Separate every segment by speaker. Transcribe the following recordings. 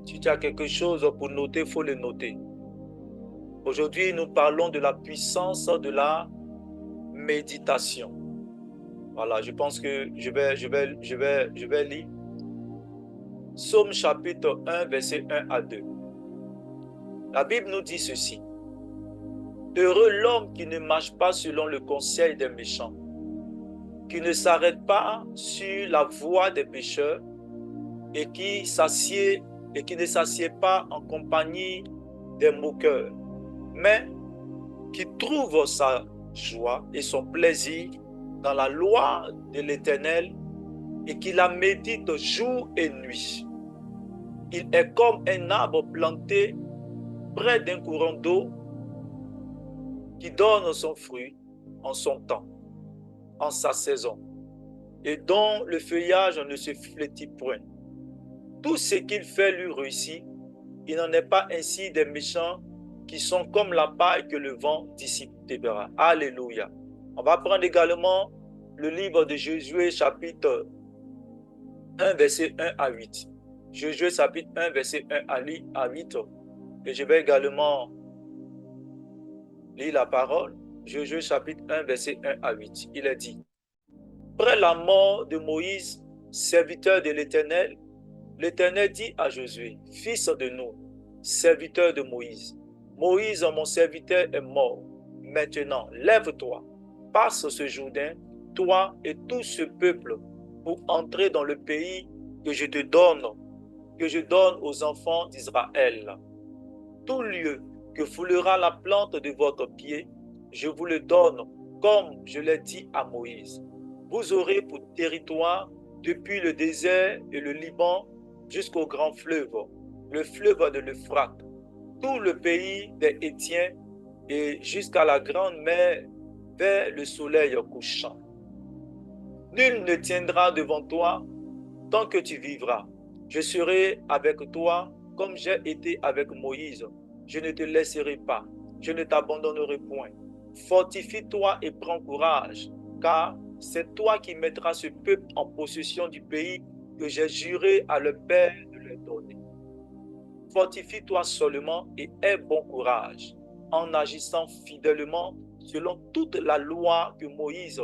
Speaker 1: Si tu as quelque chose pour noter, il faut le noter. Aujourd'hui, nous parlons de la puissance de la méditation. Voilà, je pense que je vais lire Psaume chapitre 1, verset 1 à 2. La Bible nous dit ceci. Heureux l'homme qui ne marche pas selon le conseil des méchants, qui ne s'arrête pas sur la voie des pécheurs et qui ne s'assied pas en compagnie des moqueurs, mais qui trouve sa joie et son plaisir dans la loi de l'Éternel et qui la médite jour et nuit. Il est comme un arbre planté près d'un courant d'eau qui donne son fruit en son temps, en sa saison, et dont le feuillage ne se flétrit point. Tout ce qu'il fait lui réussit. Il n'en est pas ainsi des méchants qui sont comme la paille que le vent dissipera. Alléluia. On va prendre également le livre de Josué chapitre 1 verset 1 à 8. Josué chapitre 1 verset 1 à 8. Et je vais également lire la parole. Josué chapitre 1 verset 1 à 8. Il est dit: Après la mort de Moïse, serviteur de l'Éternel, l'Éternel dit à Josué, fils de Nun, serviteur de Moïse: Moïse, mon serviteur, est mort. Maintenant, lève-toi, passe ce Jourdain, toi et tout ce peuple, pour entrer dans le pays que je donne aux enfants d'Israël. Tout lieu que foulera la plante de votre pied, je vous le donne, comme je l'ai dit à Moïse. Vous aurez pour territoire depuis le désert et le Liban jusqu'au grand fleuve, le fleuve de l'Euphrate, tout le pays des Hétiens et jusqu'à la grande mer vers le soleil couchant. Nul ne tiendra devant toi tant que tu vivras. Je serai avec toi comme j'ai été avec Moïse. Je ne te laisserai pas, je ne t'abandonnerai point. Fortifie-toi et prends courage, car c'est toi qui mettras ce peuple en possession du pays que j'ai juré à leur père de leur donner. Fortifie-toi seulement et aie bon courage, en agissant fidèlement selon toute la loi que Moïse,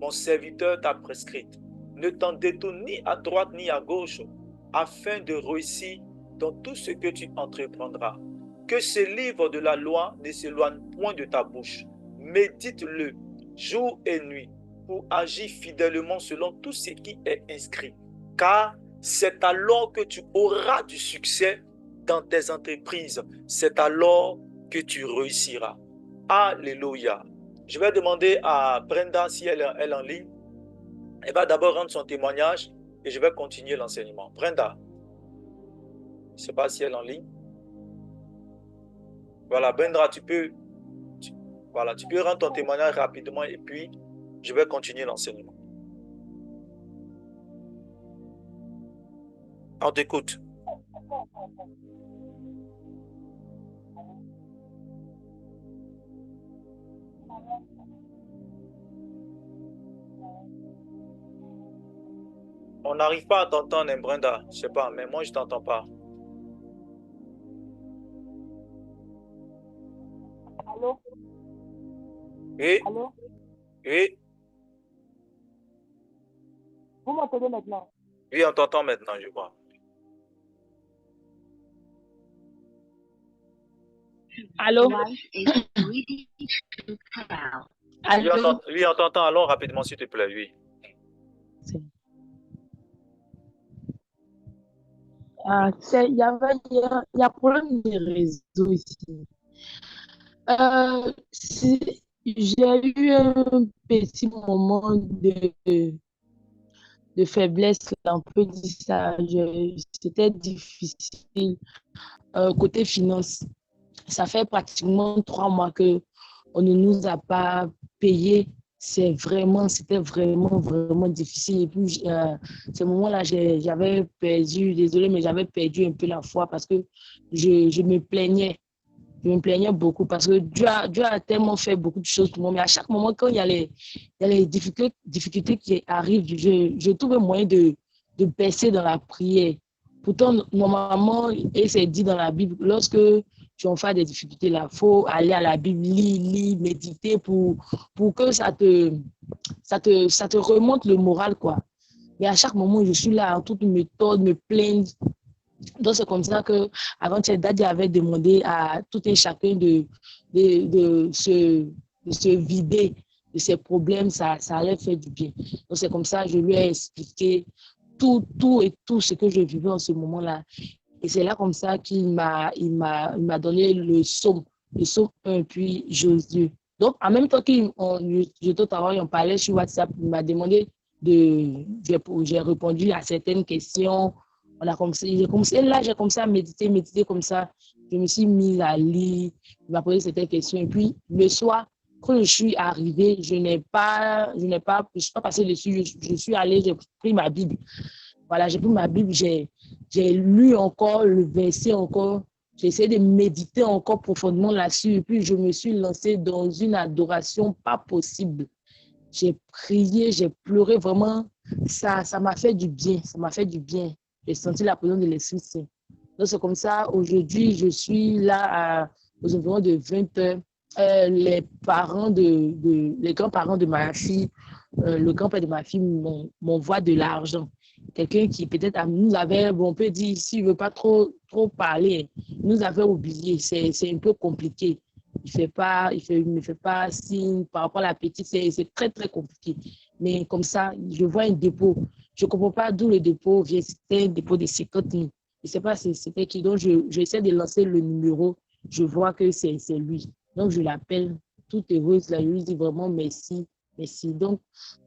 Speaker 1: mon serviteur, t'a prescrite. Ne t'en détourne ni à droite ni à gauche, afin de réussir dans tout ce que tu entreprendras. Que ce livre de la loi ne s'éloigne point de ta bouche. Médite-le jour et nuit pour agir fidèlement selon tout ce qui est inscrit. Car c'est alors que tu auras du succès dans tes entreprises. C'est alors que tu réussiras. Alléluia. Je vais demander à Brenda si elle est en ligne. Elle va d'abord rendre son témoignage et je vais continuer l'enseignement. Brenda, je ne sais pas si elle est en ligne. Voilà, Brenda, tu peux rendre ton témoignage rapidement et puis je vais continuer l'enseignement. On t'écoute. On n'arrive pas à t'entendre, Brenda. Je ne sais pas, mais moi, je ne t'entends pas.
Speaker 2: Allô?
Speaker 1: Oui.
Speaker 2: Allô?
Speaker 1: Oui.
Speaker 2: Vous m'entendez maintenant?
Speaker 1: Oui, on t'entend maintenant, je crois.
Speaker 2: Allô? Allô?
Speaker 1: Oui, on t'entend. Allons rapidement, s'il te plaît. Oui.
Speaker 2: Il y a problème de réseau ici. J'ai eu un petit moment de faiblesse, on peut dire ça. C'était difficile. Côté finance, ça fait pratiquement 3 mois que on ne nous a pas payé. C'était vraiment difficile. Et puis, ce moment-là, j'avais perdu, désolé, mais j'avais perdu un peu la foi parce que je me plaignais. Je me plaignais beaucoup parce que Dieu a tellement fait beaucoup de choses pour moi. Mais à chaque moment, quand il y a les difficultés qui arrivent, je trouve un moyen de baisser dans la prière Pourtant, normalement, et c'est dit dans la Bible, lorsque tu en fais des difficultés, il faut aller à la Bible, lire, méditer pour que ça te remonte le moral, quoi. Mais à chaque moment, je suis là, en toute méthode, me plaindre. Donc, c'est comme ça que avant-hier, Daddy avait demandé à tout et chacun de se vider de ses problèmes, ça allait faire du bien. Donc, c'est comme ça que je lui ai expliqué tout ce que je vivais en ce moment-là. Et c'est là comme ça il m'a donné le psaume 1, puis Josué. Donc, en même temps on parlait sur WhatsApp, il m'a demandé j'ai répondu à certaines questions. J'ai commencé à méditer comme ça. Je me suis mise à lire, il m'a posé certaines questions. Et puis, le soir, quand je suis arrivée, je suis pas passée dessus, je suis allée, j'ai pris ma Bible. Voilà, j'ai pris ma Bible, j'ai lu encore le verset encore. J'ai essayé de méditer encore profondément là-dessus. Et puis, je me suis lancée dans une adoration pas possible. J'ai prié, j'ai pleuré. Vraiment, ça m'a fait du bien. Ça m'a fait du bien. J'ai senti la présence de l'Esprit Saint. Donc, c'est comme ça. Aujourd'hui, je suis là aux environs de 20 heures. Les grands-parents de ma fille, le grand-père de ma fille m'envoie de l'argent. Quelqu'un qui peut-être nous avait, bon, on peut dire, s'il ne veut pas trop parler, nous avait oublié. C'est un peu compliqué. Il ne fait pas signe par rapport à la petite. C'est très, très compliqué. Mais comme ça, je vois un dépôt. Je ne comprends pas d'où le dépôt vient. C'était un dépôt de 50 000. Je ne sais pas c'était qui. Donc, j'essaie de lancer le numéro. Je vois que c'est lui. Donc, je l'appelle toute heureuse. Là, je lui dis vraiment merci. Merci. Donc,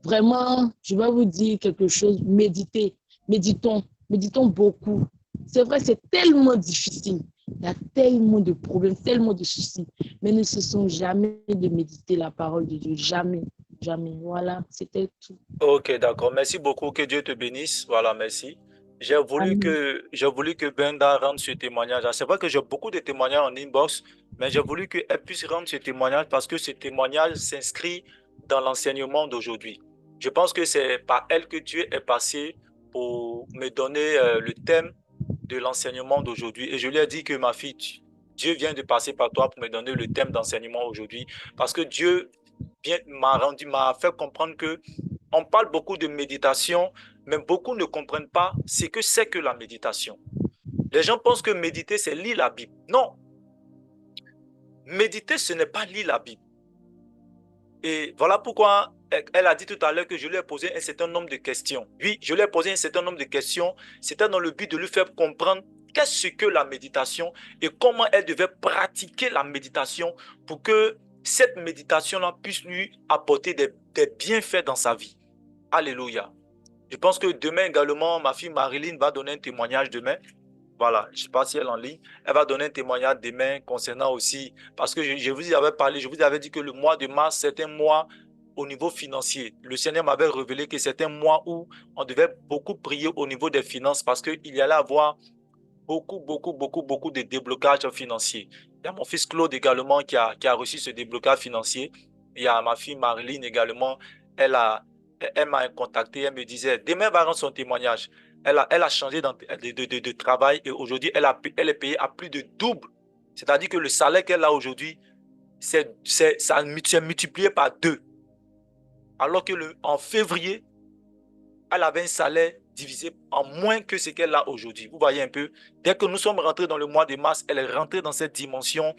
Speaker 2: vraiment, je vais vous dire quelque chose. Méditons beaucoup. C'est vrai, c'est tellement difficile. Il y a tellement de problèmes, tellement de soucis. Mais ne cessons jamais de méditer la parole de Dieu. Jamais, jamais. Voilà, c'était tout.
Speaker 1: Ok, d'accord. Merci beaucoup. Que Dieu te bénisse. Voilà, merci.
Speaker 2: Amen.
Speaker 1: J'ai voulu que Brenda rende ce témoignage. C'est vrai que j'ai beaucoup de témoignages en inbox, mais j'ai voulu qu'elle puisse rendre ce témoignage parce que ce témoignage s'inscrit dans l'enseignement d'aujourd'hui. Je pense que c'est par elle que Dieu est passé pour me donner le thème de l'enseignement d'aujourd'hui. Et je lui ai dit que ma fille, Dieu vient de passer par toi pour me donner le thème d'enseignement aujourd'hui parce que Dieu m'a fait comprendre que on parle beaucoup de méditation, mais beaucoup ne comprennent pas ce que c'est que la méditation. Les gens pensent que méditer, c'est lire la Bible. Non, méditer, ce n'est pas lire la Bible. Et voilà pourquoi elle a dit tout à l'heure que je lui ai posé un certain nombre de questions. Oui, je lui ai posé un certain nombre de questions. C'était dans le but de lui faire comprendre qu'est-ce que la méditation et comment elle devait pratiquer la méditation pour que cette méditation-là puisse lui apporter des bienfaits dans sa vie. Alléluia. Je pense que demain également, ma fille Marilyn va donner un témoignage demain. Voilà, je ne sais pas si elle est en ligne. Elle va donner un témoignage demain concernant aussi, parce que je vous avais parlé, je vous avais dit que le mois de mars, c'est un mois au niveau financier. Le Seigneur m'avait révélé que c'est un mois où on devait beaucoup prier au niveau des finances parce qu'il y allait avoir beaucoup de déblocages financiers. Il y a mon fils Claude également qui a reçu ce déblocage financier. Il y a ma fille Marilyn également. Elle a, elle m'a contacté, elle me disait, demain elle va rendre son témoignage. Elle a changé de travail et aujourd'hui, elle est payée à plus de double. C'est-à-dire que le salaire qu'elle a aujourd'hui, ça s'est multiplié par deux. Alors que en février, elle avait un salaire divisé en moins que ce qu'elle a aujourd'hui. Vous voyez un peu, dès que nous sommes rentrés dans le mois de mars, elle est rentrée dans cette dimension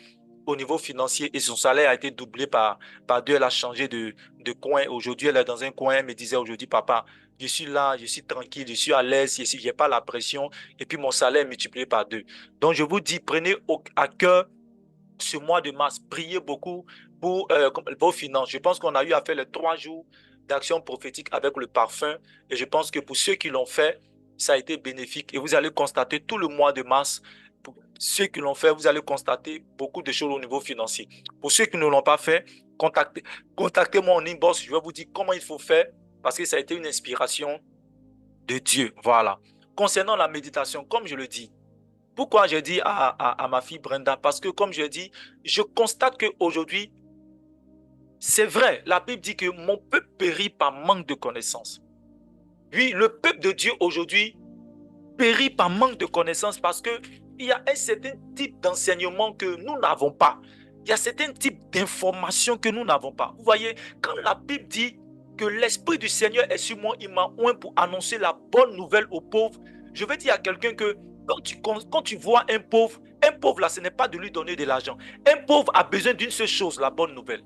Speaker 1: au niveau financier et son salaire a été doublé par deux. Elle a changé de coin. Aujourd'hui, elle est dans un coin. Elle me disait aujourd'hui, papa, je suis là, je suis tranquille, je suis à l'aise, je n'ai pas la pression et puis mon salaire est multiplié par deux. Donc, je vous dis, prenez à cœur ce mois de mars, priez beaucoup pour vos finances. Je pense qu'on a eu à faire les 3 jours d'action prophétique avec le parfum. Et je pense que pour ceux qui l'ont fait, ça a été bénéfique. Et vous allez constater tout le mois de mars, pour ceux qui l'ont fait, vous allez constater beaucoup de choses au niveau financier. Pour ceux qui ne l'ont pas fait, contactez-moi en inbox. Je vais vous dire comment il faut faire parce que ça a été une inspiration de Dieu. Voilà. Concernant la méditation, comme je le dis, pourquoi j'ai dit à ma fille Brenda? Parce que comme je dis, je constate qu'aujourd'hui, c'est vrai, la Bible dit que mon peuple périt par manque de connaissances. Oui, le peuple de Dieu aujourd'hui périt par manque de connaissances parce qu'il y a un certain type d'enseignement que nous n'avons pas. Il y a certains types d'informations que nous n'avons pas. Vous voyez, quand la Bible dit que l'Esprit du Seigneur est sur moi, il m'a oint pour annoncer la bonne nouvelle aux pauvres, je veux dire à quelqu'un que quand tu vois un pauvre là, ce n'est pas de lui donner de l'argent. Un pauvre a besoin d'une seule chose, la bonne nouvelle.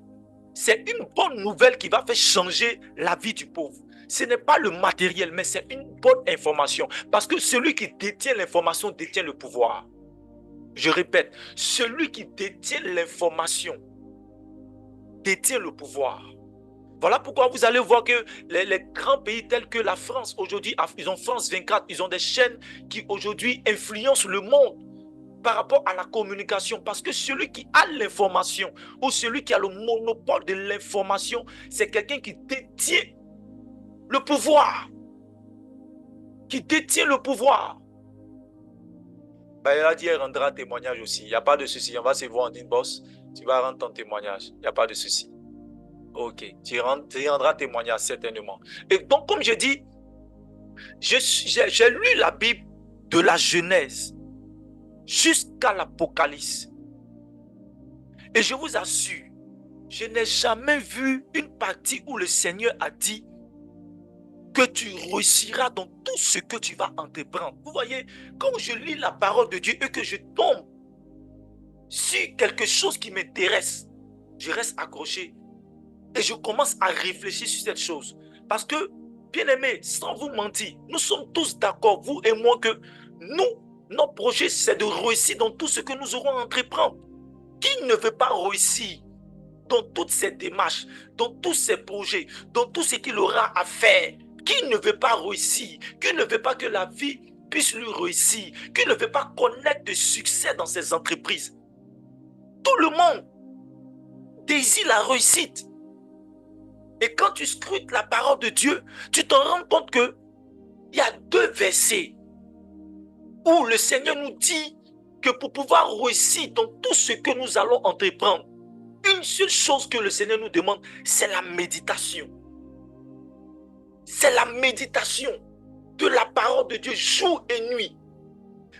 Speaker 1: C'est une bonne nouvelle qui va faire changer la vie du pauvre. Ce n'est pas le matériel, mais c'est une bonne information. Parce que celui qui détient l'information détient le pouvoir. Je répète, celui qui détient l'information détient le pouvoir. Voilà pourquoi vous allez voir que les grands pays tels que la France, aujourd'hui, ils ont France 24, ils ont des chaînes qui aujourd'hui influencent le monde par rapport à la communication. Parce que celui qui a l'information ou celui qui a le monopole de l'information, c'est quelqu'un qui détient le pouvoir. Qui détient le pouvoir. Elle a dit, elle rendra témoignage aussi. Il n'y a pas de souci. On va se voir en inbox. Tu vas rendre ton témoignage. Il n'y a pas de souci. Ok. Tu rendras témoignage certainement. Et donc, comme je dis, j'ai lu la Bible de la Genèse jusqu'à l'Apocalypse. Et je vous assure, je n'ai jamais vu une partie où le Seigneur a dit que tu réussiras dans tout ce que tu vas entreprendre. Vous voyez, quand je lis la parole de Dieu et que je tombe sur quelque chose qui m'intéresse, je reste accroché et je commence à réfléchir sur cette chose. Parce que, bien aimé, sans vous mentir, nous sommes tous d'accord, vous et moi, que notre projet, c'est de réussir dans tout ce que nous aurons à entreprendre. Qui ne veut pas réussir dans toutes ces démarches, dans tous ces projets, dans tout ce qu'il aura à faire? Qui ne veut pas réussir? Qui ne veut pas que la vie puisse lui réussir? Qui ne veut pas connaître de succès dans ses entreprises? Tout le monde désire la réussite. Et quand tu scrutes la parole de Dieu, tu t'en rends compte qu'il y a 2 versets où le Seigneur nous dit que pour pouvoir réussir dans tout ce que nous allons entreprendre, une seule chose que le Seigneur nous demande, c'est la méditation. C'est la méditation de la parole de Dieu jour et nuit.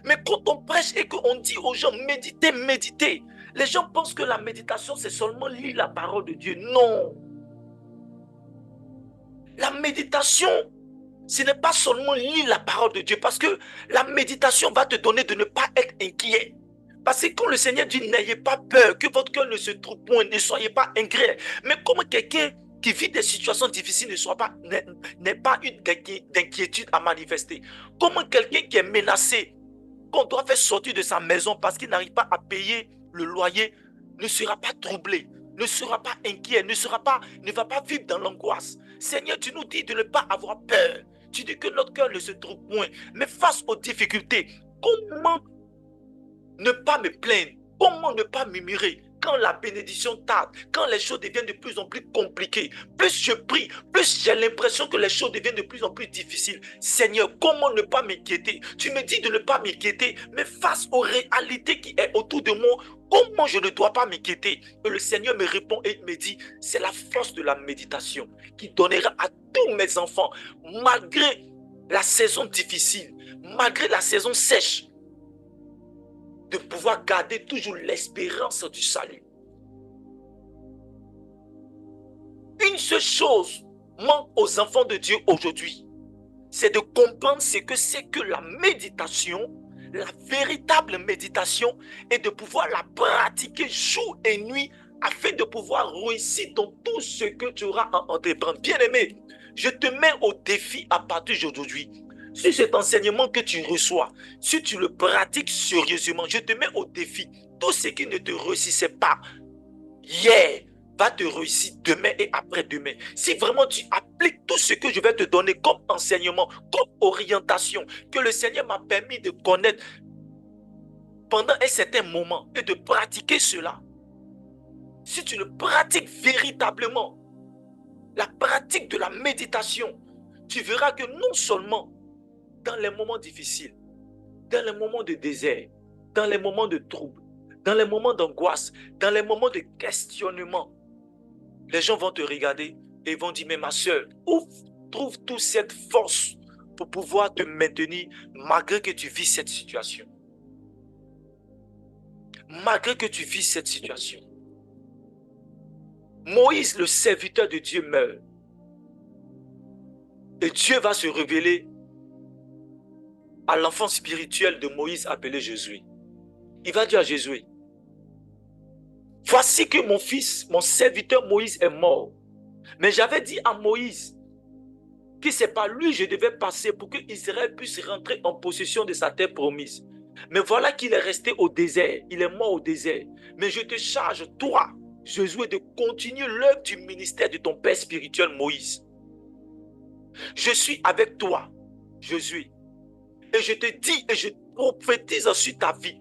Speaker 1: Mais quand on prêche et qu'on dit aux gens méditez, méditez, les gens pensent que la méditation c'est seulement lire la parole de Dieu. Non. La méditation, ce n'est pas seulement lire la parole de Dieu, parce que la méditation va te donner de ne pas être inquiet. Parce que quand le Seigneur dit n'ayez pas peur, que votre cœur ne se trouble point, ne soyez pas inquiet. Mais comment quelqu'un qui vit des situations difficiles n'ait pas une d'inquiétude à manifester? Comment quelqu'un qui est menacé, qu'on doit faire sortir de sa maison parce qu'il n'arrive pas à payer le loyer, ne sera pas troublé, ne sera pas inquiet, ne va pas vivre dans l'angoisse? Seigneur, tu nous dis de ne pas avoir peur. Tu dis que notre cœur ne se trouble point. Mais face aux difficultés, comment ne pas me plaindre? Comment ne pas murmurer? Quand la bénédiction tarde, quand les choses deviennent de plus en plus compliquées, plus je prie, plus j'ai l'impression que les choses deviennent de plus en plus difficiles. Seigneur, comment ne pas m'inquiéter? Tu me dis de ne pas m'inquiéter, mais face aux réalités qui sont autour de moi, comment je ne dois pas m'inquiéter? Et le Seigneur me répond et me dit, c'est la force de la méditation qui donnera à tous mes enfants, malgré la saison difficile, malgré la saison sèche, de pouvoir garder toujours l'espérance du salut. Une seule chose manque aux enfants de Dieu aujourd'hui, c'est de comprendre ce que c'est que la méditation, la véritable méditation, et de pouvoir la pratiquer jour et nuit afin de pouvoir réussir dans tout ce que tu auras à entreprendre. Bien-aimé, je te mets au défi à partir d'aujourd'hui. Si cet enseignement que tu reçois, si tu le pratiques sérieusement, je te mets au défi. Tout ce qui ne te réussissait pas hier va te réussir demain et après-demain. Si vraiment tu appliques tout ce que je vais te donner comme enseignement, comme orientation, que le Seigneur m'a permis de connaître pendant un certain moment et de pratiquer cela, si tu le pratiques véritablement, la pratique de la méditation, tu verras que non seulement dans les moments difficiles, dans les moments de désert, dans les moments de trouble, dans les moments d'angoisse, dans les moments de questionnement, les gens vont te regarder et vont dire, mais ma soeur, où trouves-tu cette force pour pouvoir te maintenir malgré que tu vis cette situation. Malgré que tu vis cette situation. Moïse, le serviteur de Dieu, meurt. Et Dieu va se révéler à l'enfant spirituel de Moïse appelé Josué. Il va dire à Josué, voici que mon fils, mon serviteur Moïse est mort. Mais j'avais dit à Moïse que ce n'est pas lui que je devais passer pour que Israël puisse rentrer en possession de sa terre promise. Mais voilà qu'il est resté au désert. Il est mort au désert. Mais je te charge, toi, Josué, de continuer l'œuvre du ministère de ton père spirituel Moïse. Je suis avec toi, Josué. Et je te dis et je prophétise sur ta vie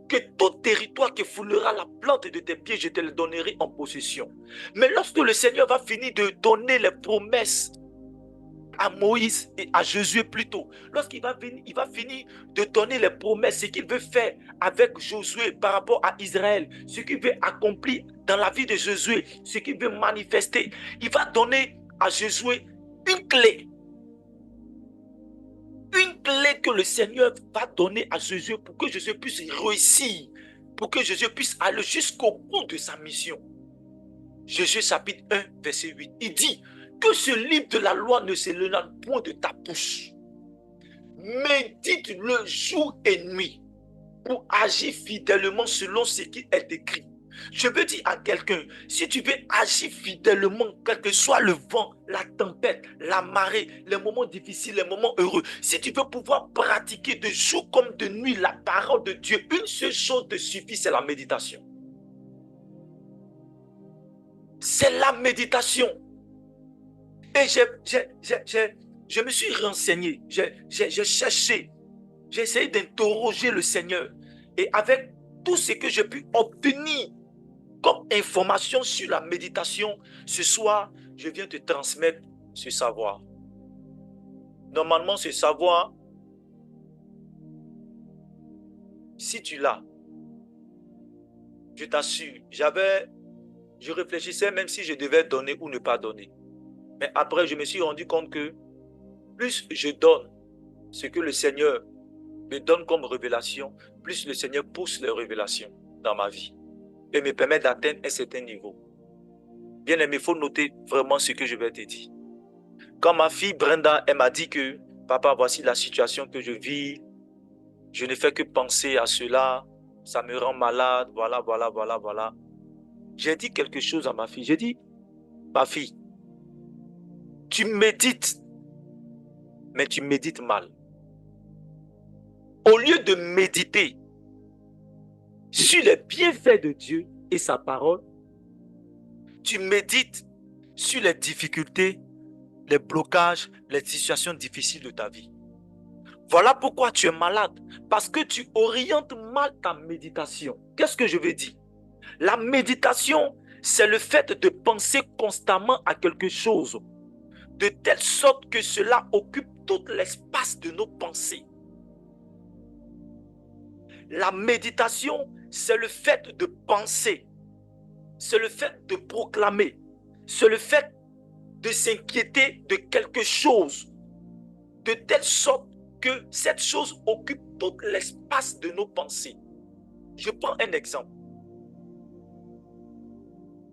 Speaker 1: que tout territoire qui foulera la plante de tes pieds, je te le donnerai en possession. Mais lorsque le Seigneur va finir de donner les promesses à Moïse et à Josué plutôt, lorsqu'il va finir de donner les promesses, ce qu'il veut faire avec Josué par rapport à Israël, ce qu'il veut accomplir dans la vie de Josué, ce qu'il veut manifester, il va donner à Josué une clé. Une clé que le Seigneur va donner à Josué pour que Josué puisse réussir, pour que Josué puisse aller jusqu'au bout de sa mission. Josué chapitre 1, verset 8, il dit que ce livre de la loi ne s'éloigne point de ta bouche. Médite-le jour et nuit pour agir fidèlement selon ce qui est écrit. Je veux dire à quelqu'un, si tu veux agir fidèlement, quel que soit le vent, la tempête, la marée, les moments difficiles, les moments heureux, si tu veux pouvoir pratiquer de jour comme de nuit la parole de Dieu, une seule chose te suffit, c'est la méditation. C'est la méditation. Et je me suis renseigné, j'ai cherché, j'ai essayé d'interroger le Seigneur. Et avec tout ce que j'ai pu obtenir comme information sur la méditation, ce soir, je viens te transmettre ce savoir. Normalement, ce savoir, si tu l'as, je t'assure, je réfléchissais même si je devais donner ou ne pas donner. Mais après, je me suis rendu compte que plus je donne ce que le Seigneur me donne comme révélation, plus le Seigneur pousse les révélations dans ma vie et me permet d'atteindre un certain niveau. Bien aimé, il faut noter vraiment ce que je vais te dire. Quand ma fille Brenda, elle m'a dit que papa, voici la situation que je vis, je ne fais que penser à cela, ça me rend malade, voilà. J'ai dit quelque chose à ma fille. J'ai dit, ma fille, tu médites, mais tu médites mal. Au lieu de méditer sur les bienfaits de Dieu et sa parole, tu médites sur les difficultés, les blocages, les situations difficiles de ta vie. Voilà pourquoi tu es malade, parce que tu orientes mal ta méditation. Qu'est-ce que je veux dire? La méditation, c'est le fait de penser constamment à quelque chose, de telle sorte que cela occupe tout l'espace de nos pensées. La méditation, c'est le fait de penser, c'est le fait de proclamer, c'est le fait de s'inquiéter de quelque chose, de telle sorte que cette chose occupe tout l'espace de nos pensées. Je prends un exemple.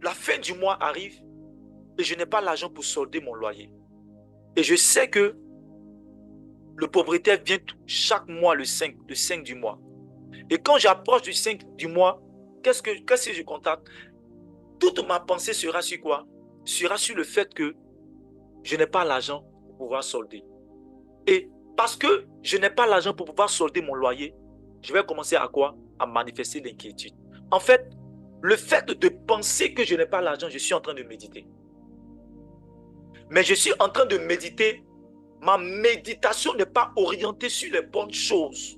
Speaker 1: La fin du mois arrive et je n'ai pas l'argent pour solder mon loyer. Et je sais que le propriétaire vient chaque mois le 5 du mois. Et quand j'approche du 5 du mois, qu'est-ce que je constate? Toute ma pensée sera sur quoi? Sera sur le fait que je n'ai pas l'argent pour pouvoir solder. Et parce que je n'ai pas l'argent pour pouvoir solder mon loyer, je vais commencer à quoi? À manifester l'inquiétude. En fait, le fait de penser que je n'ai pas l'argent, je suis en train de méditer. Mais je suis en train de méditer, ma méditation n'est pas orientée sur les bonnes choses.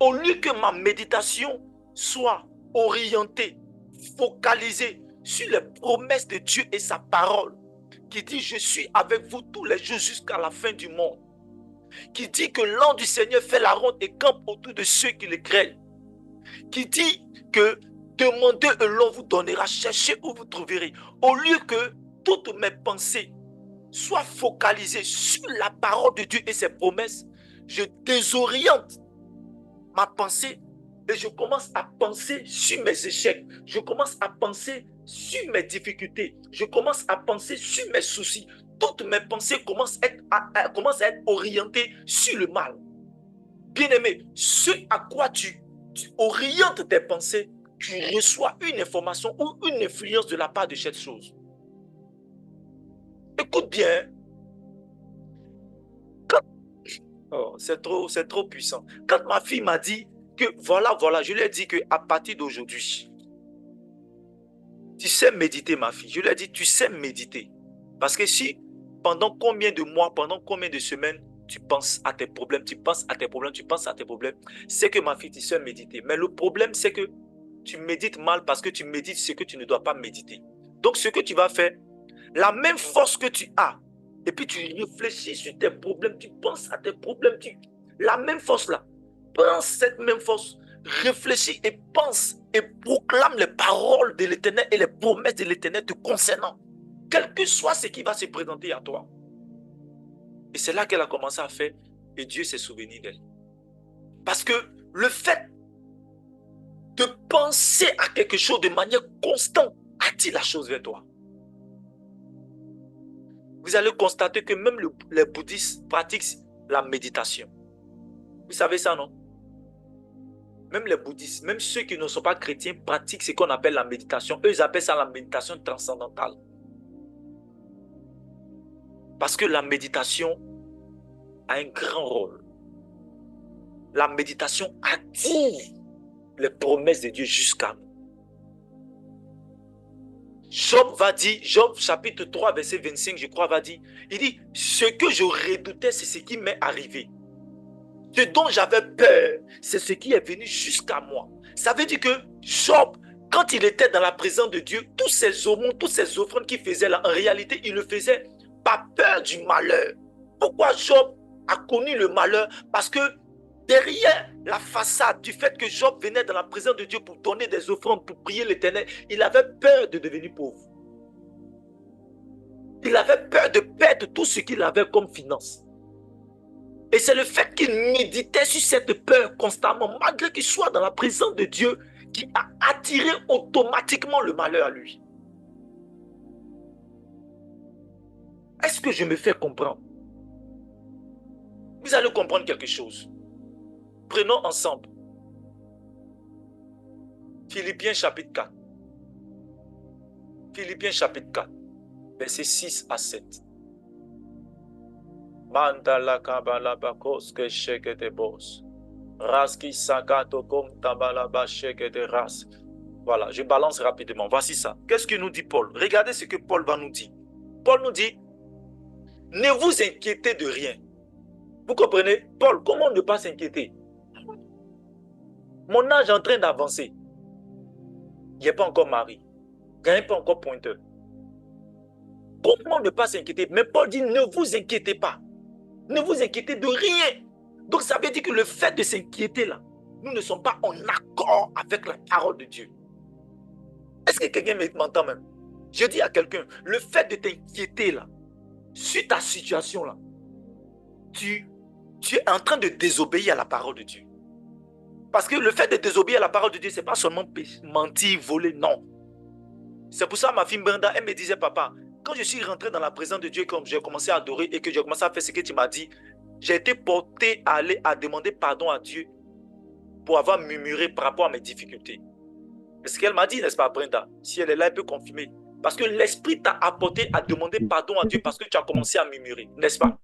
Speaker 1: Au lieu que ma méditation soit orientée, focalisée sur les promesses de Dieu et sa parole, qui dit « Je suis avec vous tous les jours jusqu'à la fin du monde », qui dit que l'ange du Seigneur fait la ronde et campe autour de ceux qui le craignent, qui dit que « Demandez et l'on vous donnera, cherchez où vous trouverez », au lieu que toutes mes pensées sois focalisé sur la parole de Dieu et ses promesses, je désoriente ma pensée et je commence à penser sur mes échecs. Je commence à penser sur mes difficultés. Je commence à penser sur mes soucis. Toutes mes pensées commencent à être orientées sur le mal. Bien-aimé, ce à quoi tu orientes tes pensées, tu reçois une information ou une influence de la part de cette chose. Écoute bien. Oh, c'est trop puissant. Quand ma fille m'a dit que voilà, je lui ai dit qu'à partir d'aujourd'hui, tu sais méditer, ma fille. Je lui ai dit, tu sais méditer. Parce que si pendant combien de mois, pendant combien de semaines, tu penses à tes problèmes, c'est que ma fille, tu sais méditer. Mais le problème, c'est que tu médites mal parce que tu médites ce que tu ne dois pas méditer. Donc, ce que tu vas faire, la même force que tu as, et puis tu réfléchis sur tes problèmes, tu penses à tes problèmes, la même force là, prends cette même force, réfléchis et pense et proclame les paroles de l'Éternel et les promesses de l'Éternel te concernant, quel que soit ce qui va se présenter à toi. Et c'est là qu'elle a commencé à faire et Dieu s'est souvenu d'elle. Parce que le fait de penser à quelque chose de manière constante attire la chose vers toi. Vous allez constater que même les bouddhistes pratiquent la méditation. Vous savez ça, non? Même les bouddhistes, même ceux qui ne sont pas chrétiens pratiquent ce qu'on appelle la méditation. Eux, ils appellent ça la méditation transcendantale. Parce que la méditation a un grand rôle. La méditation attire les promesses de Dieu jusqu'à nous. Job va dire, Job chapitre 3, verset 25, je crois, va dire, il dit, ce que je redoutais, c'est ce qui m'est arrivé. Ce dont j'avais peur, c'est ce qui est venu jusqu'à moi. Ça veut dire que Job, quand il était dans la présence de Dieu, tous ces aumônes, toutes ces offrandes qu'il faisait là, en réalité, il le faisait par peur du malheur. Pourquoi Job a connu le malheur? Parce que derrière la façade du fait que Job venait dans la présence de Dieu pour donner des offrandes, pour prier l'Éternel, il avait peur de devenir pauvre. Il avait peur de perdre tout ce qu'il avait comme finance. Et c'est le fait qu'il méditait sur cette peur constamment, malgré qu'il soit dans la présence de Dieu, qui a attiré automatiquement le malheur à lui. Est-ce que je me fais comprendre? Vous allez comprendre quelque chose. Prenons ensemble Philippiens chapitre 4. Philippiens chapitre 4, versets 6 à 7. Mandala kabala bakos que cheke de boss. Raski sakato kom tabala ba cheke de ras. Voilà, je balance rapidement. Voici ça. Qu'est-ce que nous dit Paul? Regardez ce que Paul va nous dire. Paul nous dit, ne vous inquiétez de rien. Vous comprenez? Paul, comment ne pas s'inquiéter? Mon âge est en train d'avancer. Il n'est pas encore marié. Il n'est pas encore pointeur. Comment ne pas s'inquiéter? Mais Paul dit, ne vous inquiétez pas. Ne vous inquiétez de rien. Donc ça veut dire que le fait de s'inquiéter là, nous ne sommes pas en accord avec la parole de Dieu. Est-ce que quelqu'un m'entend même? Je dis à quelqu'un, le fait de t'inquiéter là, sur ta situation là, tu es en train de désobéir à la parole de Dieu. Parce que le fait de désobéir à la parole de Dieu, ce n'est pas seulement mentir, voler, non. C'est pour ça ma fille Brenda, elle me disait, papa, quand je suis rentré dans la présence de Dieu, comme j'ai commencé à adorer et que j'ai commencé à faire ce que tu m'as dit, j'ai été porté à aller à demander pardon à Dieu pour avoir murmuré par rapport à mes difficultés. C'est ce qu'elle m'a dit, n'est-ce pas, Brenda? Si elle est là, elle peut confirmer. Parce que l'Esprit t'a apporté à demander pardon à Dieu parce que tu as commencé à murmurer, n'est-ce pas?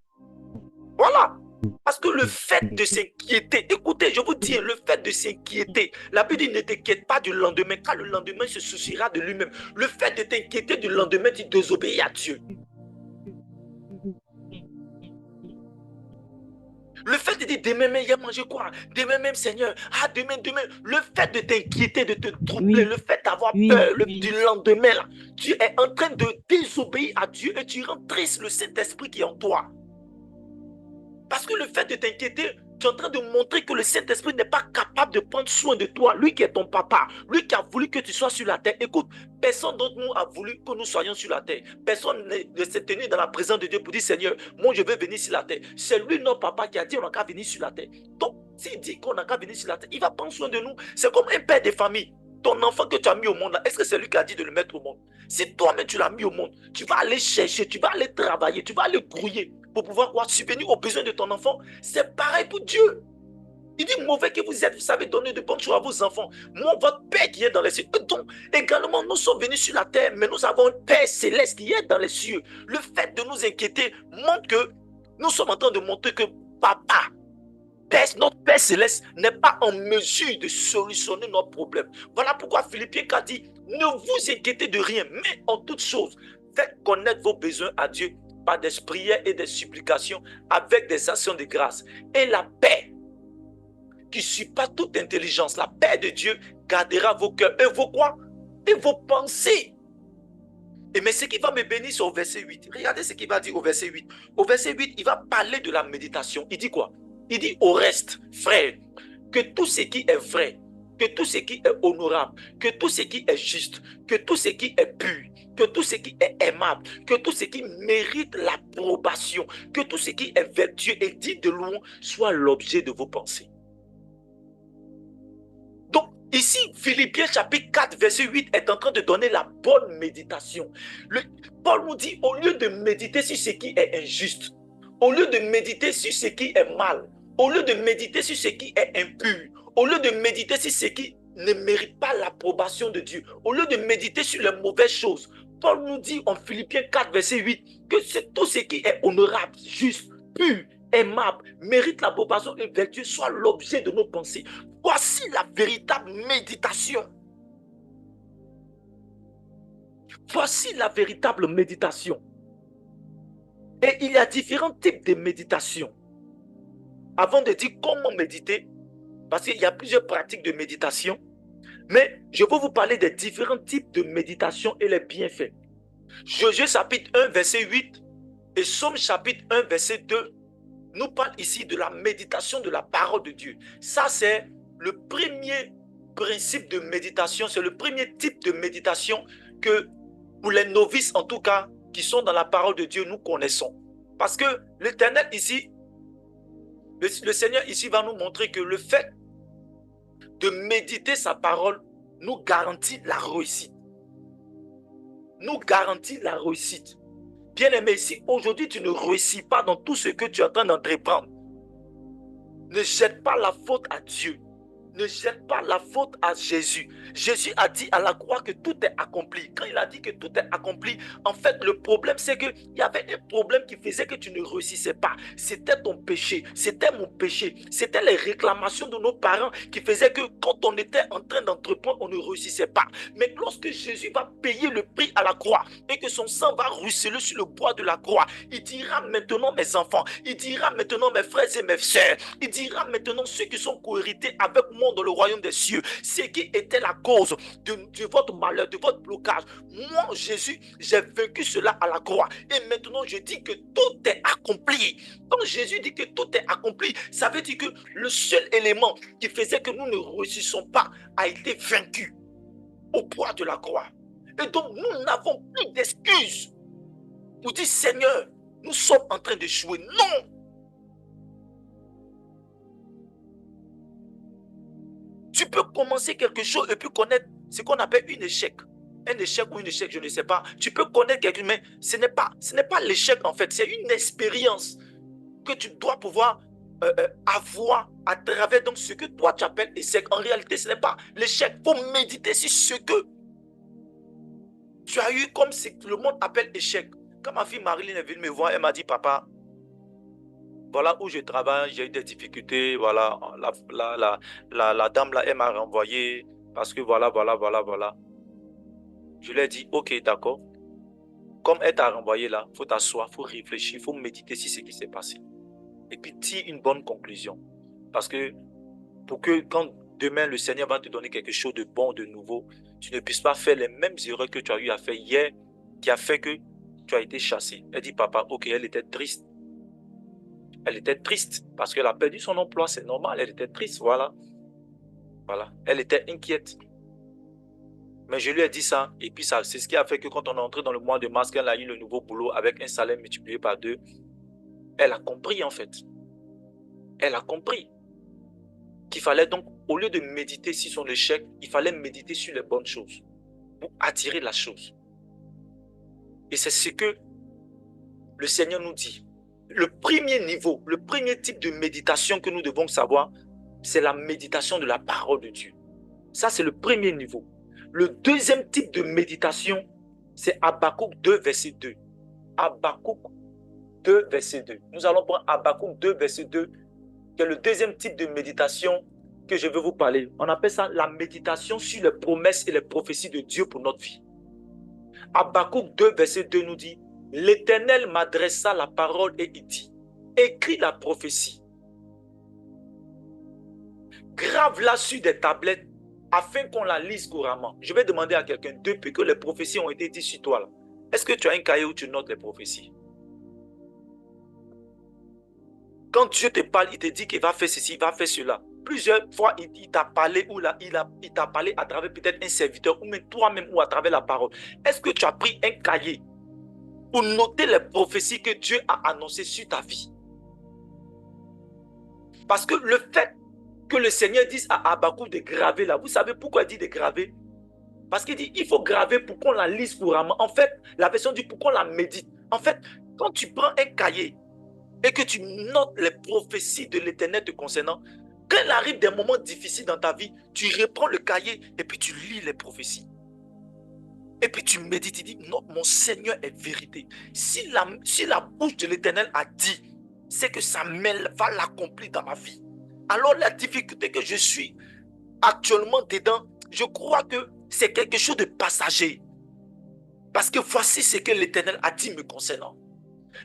Speaker 1: Voilà. Parce que le fait de s'inquiéter, écoutez, je vous dis, le fait de s'inquiéter, la Bible dit ne t'inquiète pas du lendemain, car le lendemain se souciera de lui-même. Le fait de t'inquiéter du lendemain, tu désobéis à Dieu. Le fait de dire demain même, il y a mangé quoi? Demain même, Seigneur. Ah, demain. Le fait de t'inquiéter, de te troubler, le fait d'avoir peur du lendemain, là, tu es en train de désobéir à Dieu et tu rends triste le Saint-Esprit qui est en toi. Parce que le fait de t'inquiéter Tu es en train de montrer que le Saint-Esprit n'est pas capable de prendre soin de toi. Lui qui est ton papa, lui qui a voulu que tu sois sur la terre. Écoute, personne d'entre nous a voulu que nous soyons sur la terre. Personne ne s'est tenu dans la présence de Dieu pour dire, Seigneur, moi je veux venir sur la terre. C'est lui, notre papa, qui a dit on n'a qu'à venir sur la terre. Donc, s'il dit qu'on n'a qu'à venir sur la terre, il va prendre soin de nous. C'est comme un père de famille. Ton enfant que tu as mis au monde, est-ce que c'est lui qui a dit de le mettre au monde? Si toi-même tu l'as mis au monde, tu vas aller chercher, tu vas aller travailler, tu vas aller grouiller pour pouvoir subvenir aux besoins de ton enfant. C'est pareil pour Dieu. Il dit, mauvais que vous êtes, vous savez donner de bonnes choses à vos enfants. Moi, votre Père qui est dans les cieux. Donc, également, nous sommes venus sur la terre, mais nous avons un Père céleste qui est dans les cieux. Le fait de nous inquiéter montre que nous sommes en train de montrer que Papa, notre Père céleste, n'est pas en mesure de solutionner nos problèmes. Voilà pourquoi Philippiens a dit, ne vous inquiétez de rien, mais en toute chose, faites connaître vos besoins à Dieu par des prières et des supplications avec des actions de grâce. Et la paix qui surpasse toute intelligence, la paix de Dieu gardera vos cœurs et vos quoi? Et vos pensées. Et mais ce qui va me bénir, c'est au verset 8. Regardez ce qu'il va dire au verset 8. Au verset 8, il va parler de la méditation. Il dit quoi? Il dit au reste, frère, que tout ce qui est vrai, que tout ce qui est honorable, que tout ce qui est juste, que tout ce qui est pur, que tout ce qui est aimable, que tout ce qui mérite l'approbation, que tout ce qui est vertueux et dit de louange soit l'objet de vos pensées. Donc, ici, Philippiens chapitre 4, verset 8 est en train de donner la bonne méditation. Paul nous dit, au lieu de méditer sur ce qui est injuste, au lieu de méditer sur ce qui est mal, au lieu de méditer sur ce qui est impur, au lieu de méditer sur ce qui ne mérite pas l'approbation de Dieu, au lieu de méditer sur les mauvaises choses, Paul nous dit en Philippiens 4, verset 8, que c'est tout ce qui est honorable, juste, pur, aimable, mérite l'approbation et vertueux soit l'objet de nos pensées. Voici la véritable méditation. Voici la véritable méditation. Et il y a différents types de méditation. Avant de dire comment méditer, parce qu'il y a plusieurs pratiques de méditation, mais je vais vous parler des différents types de méditation et les bienfaits. Josué chapitre 1, verset 8 et Somme chapitre 1, verset 2 nous parlent ici de la méditation de la parole de Dieu. Ça, c'est le premier principe de méditation, c'est le premier type de méditation que, pour les novices en tout cas, qui sont dans la parole de Dieu, nous connaissons. Parce que l'Éternel ici, le Seigneur ici va nous montrer que le fait de méditer sa parole nous garantit la réussite. Nous garantit la réussite. Bien-aimé, si aujourd'hui tu ne réussis pas dans tout ce que tu es en train d'entreprendre, ne jette pas la faute à Dieu. Ne jette pas la faute à Jésus. Jésus a dit à la croix que tout est accompli. Quand il a dit que tout est accompli, en fait, le problème, c'est qu'il y avait un problème qui faisait que tu ne réussissais pas. C'était ton péché. C'était mon péché. C'était les réclamations de nos parents qui faisaient que quand on était en train d'entreprendre, on ne réussissait pas. Mais lorsque Jésus va payer le prix à la croix et que son sang va ruisseler sur le bois de la croix, il dira maintenant mes enfants, il dira maintenant mes frères et mes sœurs, il dira maintenant ceux qui sont cohérités avec moi dans le royaume des cieux, ce qui était la cause de votre malheur, de votre blocage. Moi, Jésus, j'ai vaincu cela à la croix. Et maintenant, je dis que tout est accompli. Quand Jésus dit que tout est accompli, ça veut dire que le seul élément qui faisait que nous ne réussissons pas a été vaincu au poids de la croix. Et donc, nous n'avons plus d'excuses pour dire, Seigneur, nous sommes en train d'échouer. Non! Tu peux commencer quelque chose et puis connaître ce qu'on appelle un échec ou une échec, je ne sais pas. Tu peux connaître quelque chose, mais ce n'est pas l'échec en fait. C'est une expérience que tu dois pouvoir avoir à travers donc, ce que toi tu appelles échec. En réalité, ce n'est pas l'échec. Il faut méditer sur ce que tu as eu comme ce que le monde appelle échec. Quand ma fille Marilyn est venue me voir, elle m'a dit, papa, voilà où je travaille, j'ai eu des difficultés, voilà, la dame là, elle m'a renvoyé parce que voilà. Je lui ai dit, ok, d'accord. Comme elle t'a renvoyé là, il faut t'asseoir, il faut réfléchir, il faut méditer sur ce qui s'est passé. Et puis tire une bonne conclusion. Parce que pour que quand demain le Seigneur va te donner quelque chose de bon, de nouveau, tu ne puisses pas faire les mêmes erreurs que tu as eu à faire hier, qui a fait que tu as été chassé. Elle dit, papa, ok, elle était triste. Elle était triste parce qu'elle a perdu son emploi, c'est normal, elle était triste, voilà. Voilà, elle était inquiète. Mais je lui ai dit ça, et puis ça, c'est ce qui a fait que quand on est entré dans le mois de mars, qu'elle a eu le nouveau boulot avec un salaire multiplié par 2, elle a compris en fait. Elle a compris qu'il fallait donc, au lieu de méditer sur son échec, il fallait méditer sur les bonnes choses pour attirer la chose. Et c'est ce que le Seigneur nous dit. Le premier niveau, le premier type de méditation que nous devons savoir, c'est la méditation de la parole de Dieu. Ça, c'est le premier niveau. Le deuxième type de méditation, c'est Habakkuk 2, verset 2. Habakkuk 2, verset 2. Nous allons prendre Habakkuk 2, verset 2, qui est le deuxième type de méditation que je veux vous parler. On appelle ça la méditation sur les promesses et les prophéties de Dieu pour notre vie. Habakkuk 2, verset 2 nous dit, « L'Éternel m'adressa la parole et il dit, écris la prophétie, grave-la sur des tablettes afin qu'on la lise couramment. » Je vais demander à quelqu'un, depuis que les prophéties ont été dites sur toi, est-ce que tu as un cahier où tu notes les prophéties? Quand Dieu te parle, il te dit qu'il va faire ceci, il va faire cela. Plusieurs fois, il t'a parlé ou il t'a parlé à travers peut-être un serviteur ou même toi-même ou à travers la parole. Est-ce que tu as pris un cahier pour noter les prophéties que Dieu a annoncées sur ta vie? Parce que le fait que le Seigneur dise à Habakkuk de graver là, vous savez pourquoi il dit de graver? Parce qu'il dit il faut graver pour qu'on la lise couramment. En fait, la version dit pour qu'on la médite. En fait, quand tu prends un cahier et que tu notes les prophéties de l'Éternel te concernant, quand il arrive des moments difficiles dans ta vie, tu reprends le cahier et puis tu lis les prophéties. Et puis tu médites, tu dis, non, mon Seigneur est vérité. Si la bouche de l'Éternel a dit, c'est que sa main va l'accomplir dans ma vie. Alors la difficulté que je suis actuellement dedans, je crois que c'est quelque chose de passager. Parce que voici ce que l'Éternel a dit me concernant.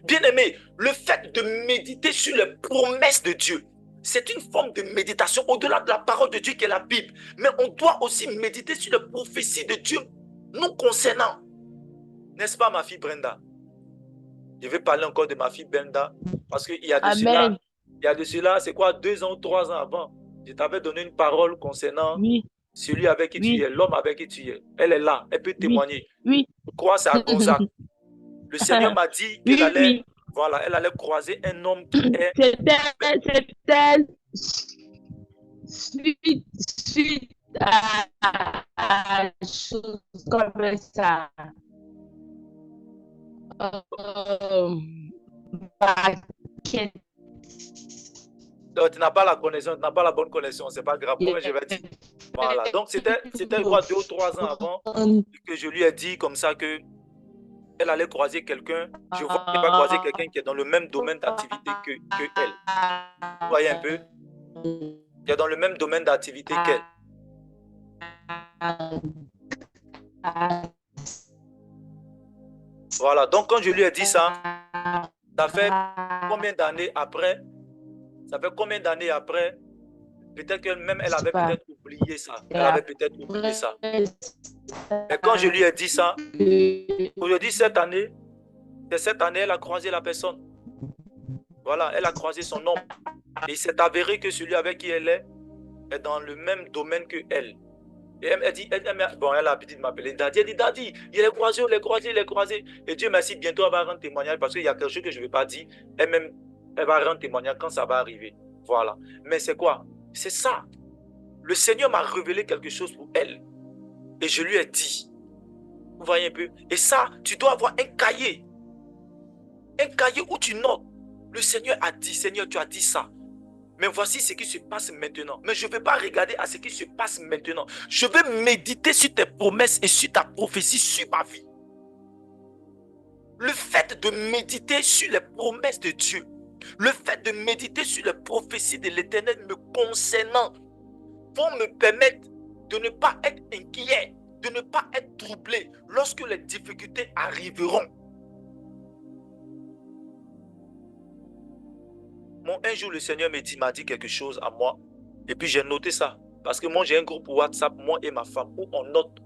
Speaker 1: Bien-aimé, le fait de méditer sur les promesses de Dieu, c'est une forme de méditation au-delà de la parole de Dieu qui est la Bible. Mais on doit aussi méditer sur les prophéties de Dieu nous concernant. N'est-ce pas, ma fille Brenda? Je vais parler encore de ma fille Brenda parce qu'il y a de cela, c'est quoi, 2 ans ou 3 ans avant, je t'avais donné une parole concernant celui avec qui tu es, l'homme avec qui tu es. Elle est là, elle peut témoigner.
Speaker 2: Oui.
Speaker 1: Je crois que c'est à Gonzague. Le Seigneur m'a dit qu'elle allait, voilà, elle allait croiser un homme qui est...
Speaker 2: C'était suite à chose comme ça.
Speaker 1: Donc, tu n'as pas la connaissance, tu n'as pas la bonne connaissance, c'est pas grave, comme je vais dire. Voilà, donc c'était quoi, 2 ou 3 ans avant que je lui ai dit comme ça que elle allait croiser quelqu'un. Je vois qu'elle va croiser quelqu'un qui est dans le même domaine d'activité que elle. Vous voyez un peu? Qui est dans le même domaine d'activité qu'elle. Voilà, donc quand je lui ai dit ça, ça fait combien d'années après? Ça fait combien d'années après? Peut-être que même elle avait peut-être oublié ça. Elle avait peut-être oublié ça. Et quand je lui ai dit ça, aujourd'hui, cette année, elle a croisé la personne. Voilà, elle a croisé son homme. Et il s'est avéré que celui avec qui elle est dans le même domaine que elle. Et elle dit, bon, elle a l'habitude de m'appeler Daddy. Elle dit, Daddy, il est croisé, il est croisé, il est croisé. Et Dieu merci, bientôt elle va rendre témoignage parce qu'il y a quelque chose que je ne vais pas dire. Elle-même, elle va rendre témoignage quand ça va arriver. Voilà. Mais c'est quoi? C'est ça. Le Seigneur m'a révélé quelque chose pour elle. Et je lui ai dit. Vous voyez un peu? Et ça, tu dois avoir un cahier. Un cahier où tu notes. Le Seigneur a dit, Seigneur, tu as dit ça. Mais voici ce qui se passe maintenant. Mais je ne vais pas regarder à ce qui se passe maintenant. Je vais méditer sur tes promesses et sur ta prophétie sur ma vie. Le fait de méditer sur les promesses de Dieu, le fait de méditer sur les prophéties de l'Éternel me concernant, vont me permettre de ne pas être inquiet, de ne pas être troublé lorsque les difficultés arriveront. Un jour, le Seigneur m'a dit quelque chose à moi. Et puis, j'ai noté ça. Parce que moi, j'ai un groupe WhatsApp, moi et ma femme, où on note.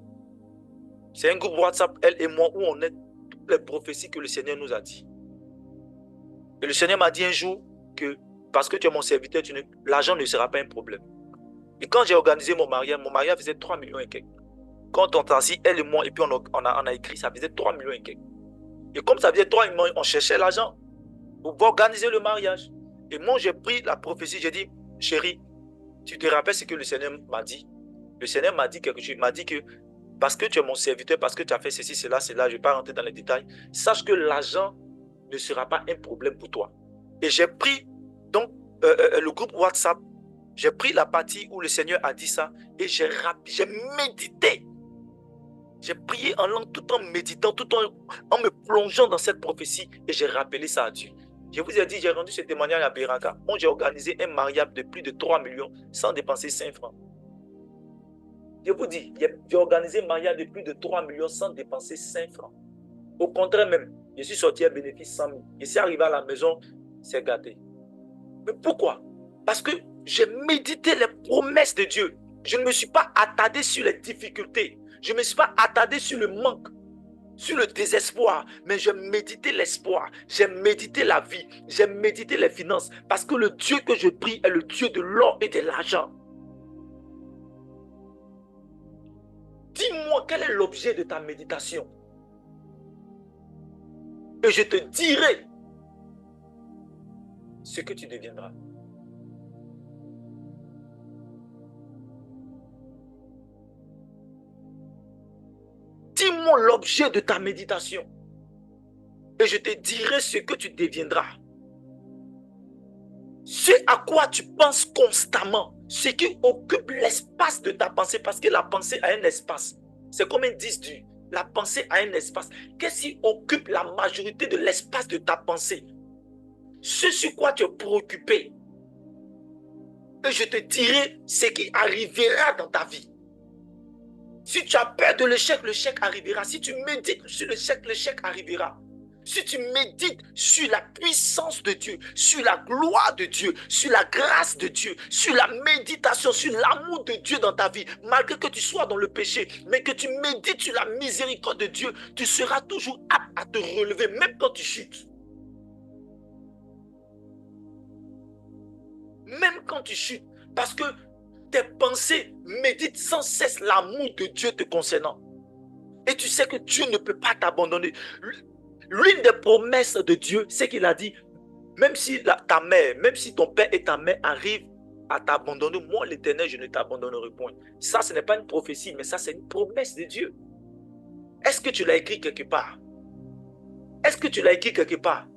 Speaker 1: C'est un groupe WhatsApp, elle et moi, où on note toutes les prophéties que le Seigneur nous a dit. Et le Seigneur m'a dit un jour que parce que tu es mon serviteur, l'argent ne sera pas un problème. Et quand j'ai organisé mon mariage faisait 3 millions et quelques. Quand on s'est assis, elle et moi, et puis on a écrit, ça faisait 3 millions et quelques. Et comme ça faisait 3 millions, on cherchait l'argent pour organiser le mariage. Et moi, j'ai pris la prophétie, j'ai dit, chérie, tu te rappelles ce que le Seigneur m'a dit? Le Seigneur m'a dit quelque chose, il m'a dit que parce que tu es mon serviteur, parce que tu as fait ceci, cela, je ne vais pas rentrer dans les détails, sache que l'argent ne sera pas un problème pour toi. Et j'ai pris donc le groupe WhatsApp, j'ai pris la partie où le Seigneur a dit ça et j'ai médité. J'ai prié en langue tout en méditant, tout en me plongeant dans cette prophétie et j'ai rappelé ça à Dieu. Je vous ai dit, j'ai rendu ce témoignage à Beraka. Moi, j'ai organisé un mariage de plus de 3 millions sans dépenser 5 francs. Je vous dis, j'ai organisé un mariage de plus de 3 millions sans dépenser 5 francs. Au contraire même, je suis sorti à bénéfice 100 000. Et c'est arrivé à la maison, c'est gâté. Mais pourquoi? Parce que j'ai médité les promesses de Dieu. Je ne me suis pas attardé sur les difficultés. Je ne me suis pas attardé sur le manque, sur le désespoir. Mais j'ai médité l'espoir. J'ai médité la vie. J'ai médité les finances. Parce que le Dieu que je prie est le Dieu de l'or et de l'argent. Dis-moi quel est l'objet de ta méditation. Et je te dirai ce que tu deviendras. Dis-moi l'objet de ta méditation. Et je te dirai ce que tu deviendras. Ce à quoi tu penses constamment, ce qui occupe l'espace de ta pensée, parce que la pensée a un espace. C'est comme un disque dur. La pensée a un espace. Qu'est-ce qui occupe la majorité de l'espace de ta pensée? Ce sur quoi tu es préoccupé. Et je te dirai ce qui arrivera dans ta vie. Si tu as peur de l'échec, l'échec arrivera. Si tu médites sur l'échec, l'échec arrivera. Si tu médites sur la puissance de Dieu, sur la gloire de Dieu, sur la grâce de Dieu, sur la méditation, sur l'amour de Dieu dans ta vie, malgré que tu sois dans le péché, mais que tu médites sur la miséricorde de Dieu, tu seras toujours apte à te relever, même quand tu chutes. Même quand tu chutes, parce que tes pensées méditent sans cesse l'amour de Dieu te concernant. Et tu sais que Dieu ne peut pas t'abandonner. L'une des promesses de Dieu, c'est qu'il a dit, même si ta mère, même si ton père et ta mère arrivent à t'abandonner, moi l'Éternel, je ne t'abandonnerai point. Ça, ce n'est pas une prophétie, mais ça, c'est une promesse de Dieu. Est-ce que tu l'as écrit quelque part? Est-ce que tu l'as écrit quelque part?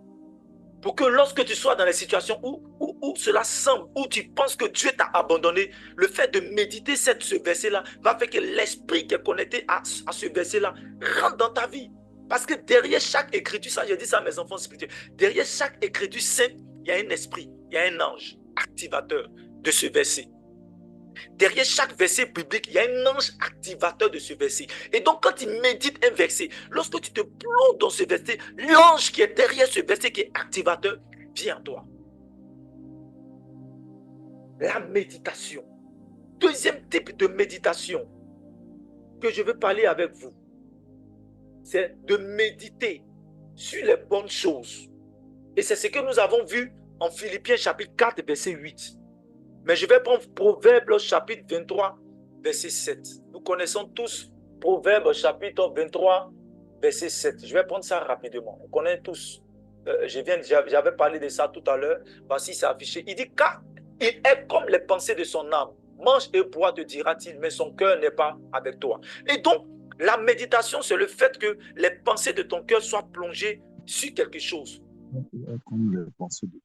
Speaker 1: Pour que lorsque tu sois dans les situations où cela semble, où tu penses que Dieu t'a abandonné, le fait de méditer ce verset-là va faire que l'esprit qui est connecté à ce verset-là rentre dans ta vie. Parce que derrière chaque écriture, ça j'ai dit ça à mes enfants spirituels, derrière chaque écriture sainte, il y a un esprit, il y a un ange activateur de ce verset. Derrière chaque verset biblique, il y a un ange activateur de ce verset. Et donc, quand tu médites un verset, lorsque tu te plonges dans ce verset, l'ange qui est derrière ce verset, qui est activateur, vient à toi. La méditation. Deuxième type de méditation que je veux parler avec vous, c'est de méditer sur les bonnes choses. Et c'est ce que nous avons vu en Philippiens chapitre 4, verset 8. Mais je vais prendre Proverbe chapitre 23, verset 7. Nous connaissons tous Proverbe chapitre 23, verset 7. Je vais prendre ça rapidement. On connaît tous. J'avais parlé de ça tout à l'heure. Voici, c'est affiché. Il dit, car il est comme les pensées de son âme. Mange et bois, te dira-t-il, mais son cœur n'est pas avec toi. Et donc, la méditation, c'est le fait que les pensées de ton cœur soient plongées sur quelque chose.
Speaker 3: Comme les pensées de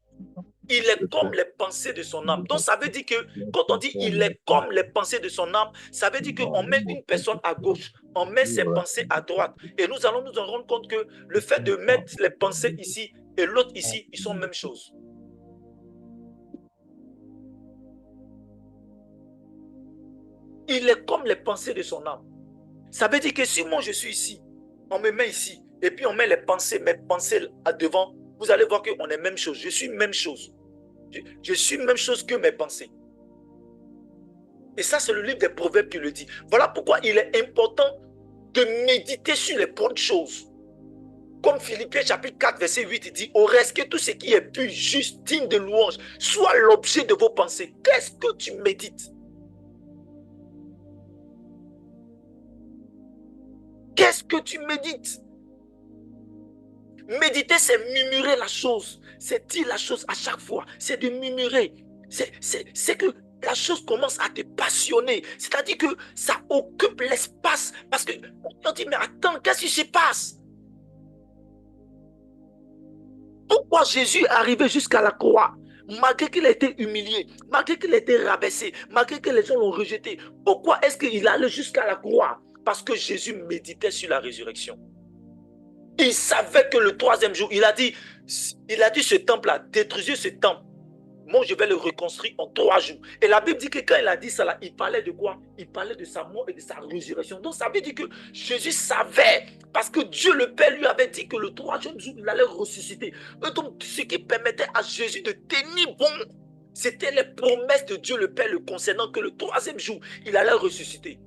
Speaker 1: il est comme les pensées de son âme. Donc, ça veut dire que quand on dit il est comme les pensées de son âme, ça veut dire qu'on met une personne à gauche, on met ses pensées à droite. Et nous allons nous en rendre compte que le fait de mettre les pensées ici et l'autre ici, ils sont la même chose. Il est comme les pensées de son âme. Ça veut dire que si moi je suis ici, on me met ici, et puis on met les pensées, mes pensées à devant, vous allez voir qu'on est même chose. Je suis même chose. Je suis même chose que mes pensées. Et ça, c'est le livre des Proverbes qui le dit. Voilà pourquoi il est important de méditer sur les bonnes choses. Comme Philippiens chapitre 4, verset 8, il dit, au reste que tout ce qui est pur, juste, digne de louange, soit l'objet de vos pensées. Qu'est-ce que tu médites? Qu'est-ce que tu médites? Méditer, c'est murmurer la chose. C'est dire la chose à chaque fois. C'est de murmurer. C'est que la chose commence à te passionner. C'est-à-dire que ça occupe l'espace. Parce que on dit, mais attends, qu'est-ce qui se passe? Pourquoi Jésus est arrivé jusqu'à la croix? Malgré qu'il a été humilié, malgré qu'il a été rabaissé, malgré que les gens l'ont rejeté, pourquoi est-ce qu'il allait jusqu'à la croix? Parce que Jésus méditait sur la résurrection. Il savait que le troisième jour, il a dit ce temple-là, détruisez ce temple. Moi, je vais le reconstruire en 3 jours. Et la Bible dit que quand il a dit ça, là, il parlait de quoi? Il parlait de sa mort et de sa résurrection. Donc, ça veut dire que Jésus savait, parce que Dieu le Père lui avait dit que le troisième jour, il allait ressusciter. Et donc, ce qui permettait à Jésus de tenir bon, c'était les promesses de Dieu le Père le concernant, que le troisième jour, il allait ressusciter.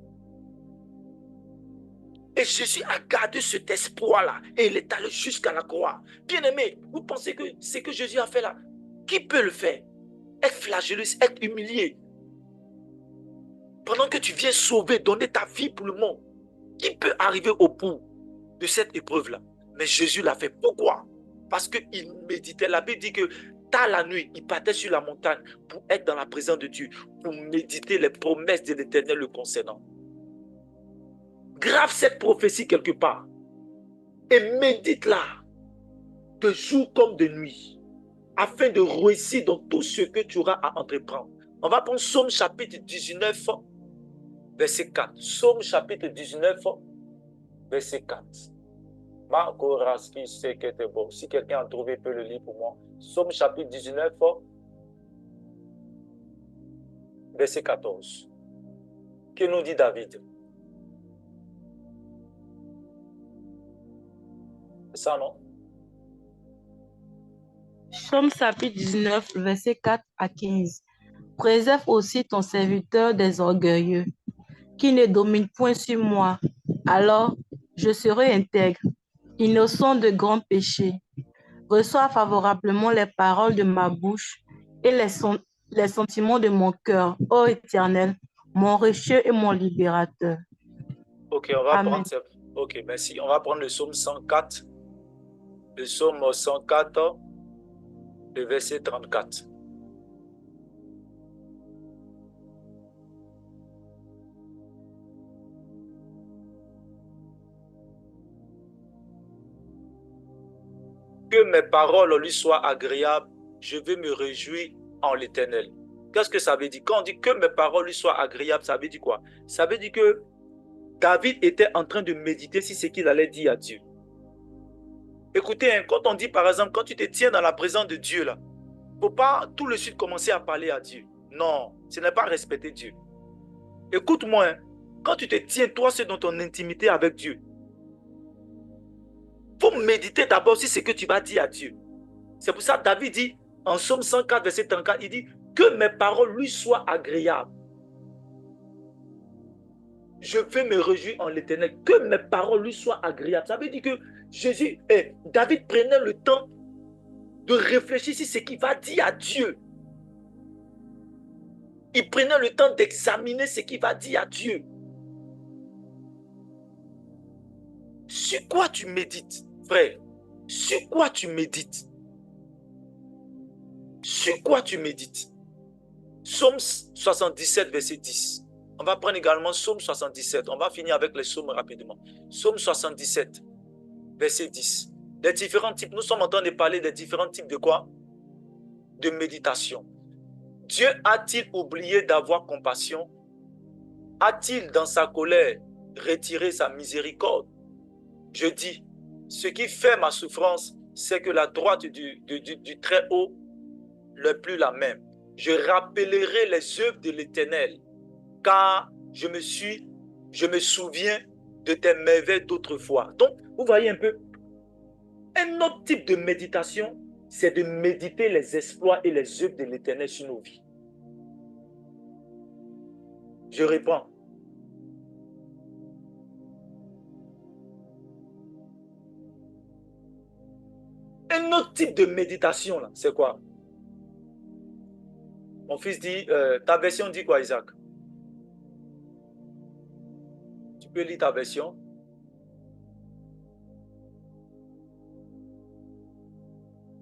Speaker 1: Et Jésus a gardé cet espoir-là. Et il est allé jusqu'à la croix. Bien-aimé, vous pensez que ce que Jésus a fait là, qui peut le faire? Être flagellé, être humilié. Pendant que tu viens sauver, donner ta vie pour le monde. Qui peut arriver au bout de cette épreuve-là? Mais Jésus l'a fait. Pourquoi? Parce qu'il méditait. La Bible dit que tard la nuit, il partait sur la montagne pour être dans la présence de Dieu, pour méditer les promesses de l'Éternel le concernant. Grave cette prophétie quelque part et médite-la de jour comme de nuit, afin de réussir dans tout ce que tu auras à entreprendre. On va prendre Psaume chapitre 19, verset 4. Psaume chapitre 19, verset 4. Marco Raski, c'est que c'est bon. Si quelqu'un a trouvé, peut le lire pour moi. Psaume chapitre 19, verset 14. Que nous dit David? C'est ça, non?
Speaker 2: Psaume chapitre 19, verset 4 à 15. Préserve aussi ton serviteur des orgueilleux, qui ne domine point sur moi. Alors, je serai intègre, innocent de grands péchés. Reçois favorablement les paroles de ma bouche et les sentiments de mon cœur, ô Éternel, mon rocher et mon libérateur.
Speaker 1: Ok, on va
Speaker 2: Amen.
Speaker 1: prendre. Ok, merci. On va prendre le psaume 104. Le psaume 104, le verset 34. Que mes paroles lui soient agréables, je vais me réjouir en l'Éternel. Qu'est-ce que ça veut dire? Quand on dit que mes paroles lui soient agréables, ça veut dire quoi? Ça veut dire que David était en train de méditer sur ce qu'il allait dire à Dieu. Écoutez, hein, quand on dit par exemple, quand tu te tiens dans la présence de Dieu, là, il ne faut pas tout de suite commencer à parler à Dieu. Non, ce n'est pas respecter Dieu. Écoute-moi, hein, quand tu te tiens, toi, c'est dans ton intimité avec Dieu. Il faut méditer d'abord sur ce que tu vas dire à Dieu. C'est pour ça que David dit, en Psaume 104, verset 34, il dit, que mes paroles lui soient agréables. Je vais me réjouir en l'Éternel, que mes paroles lui soient agréables. Ça veut dire que David prenait le temps de réfléchir sur ce qu'il va dire à Dieu. Il prenait le temps d'examiner ce qu'il va dire à Dieu. Sur quoi tu médites, frère? Sur quoi tu médites? Sur quoi tu médites? Psaume 77, verset 10. On va prendre également Psaume 77. On va finir avec les psaumes rapidement. Psaume 77, verset 10. Les différents types. Nous sommes en train de parler des différents types de quoi? De méditation. Dieu a-t-il oublié d'avoir compassion? A-t-il dans sa colère retiré sa miséricorde? Je dis, ce qui fait ma souffrance, c'est que la droite du Très-Haut n'est plus la même. Je rappellerai les œuvres de l'Éternel, car je me souviens de tes merveilles d'autrefois. Donc, vous voyez un peu, un autre type de méditation, c'est de méditer les exploits et les œuvres de l'Éternel sur nos vies. Je réponds. autre type de méditation, là, c'est quoi? Mon fils dit, ta version dit quoi, Isaac? Tu peux lire ta version?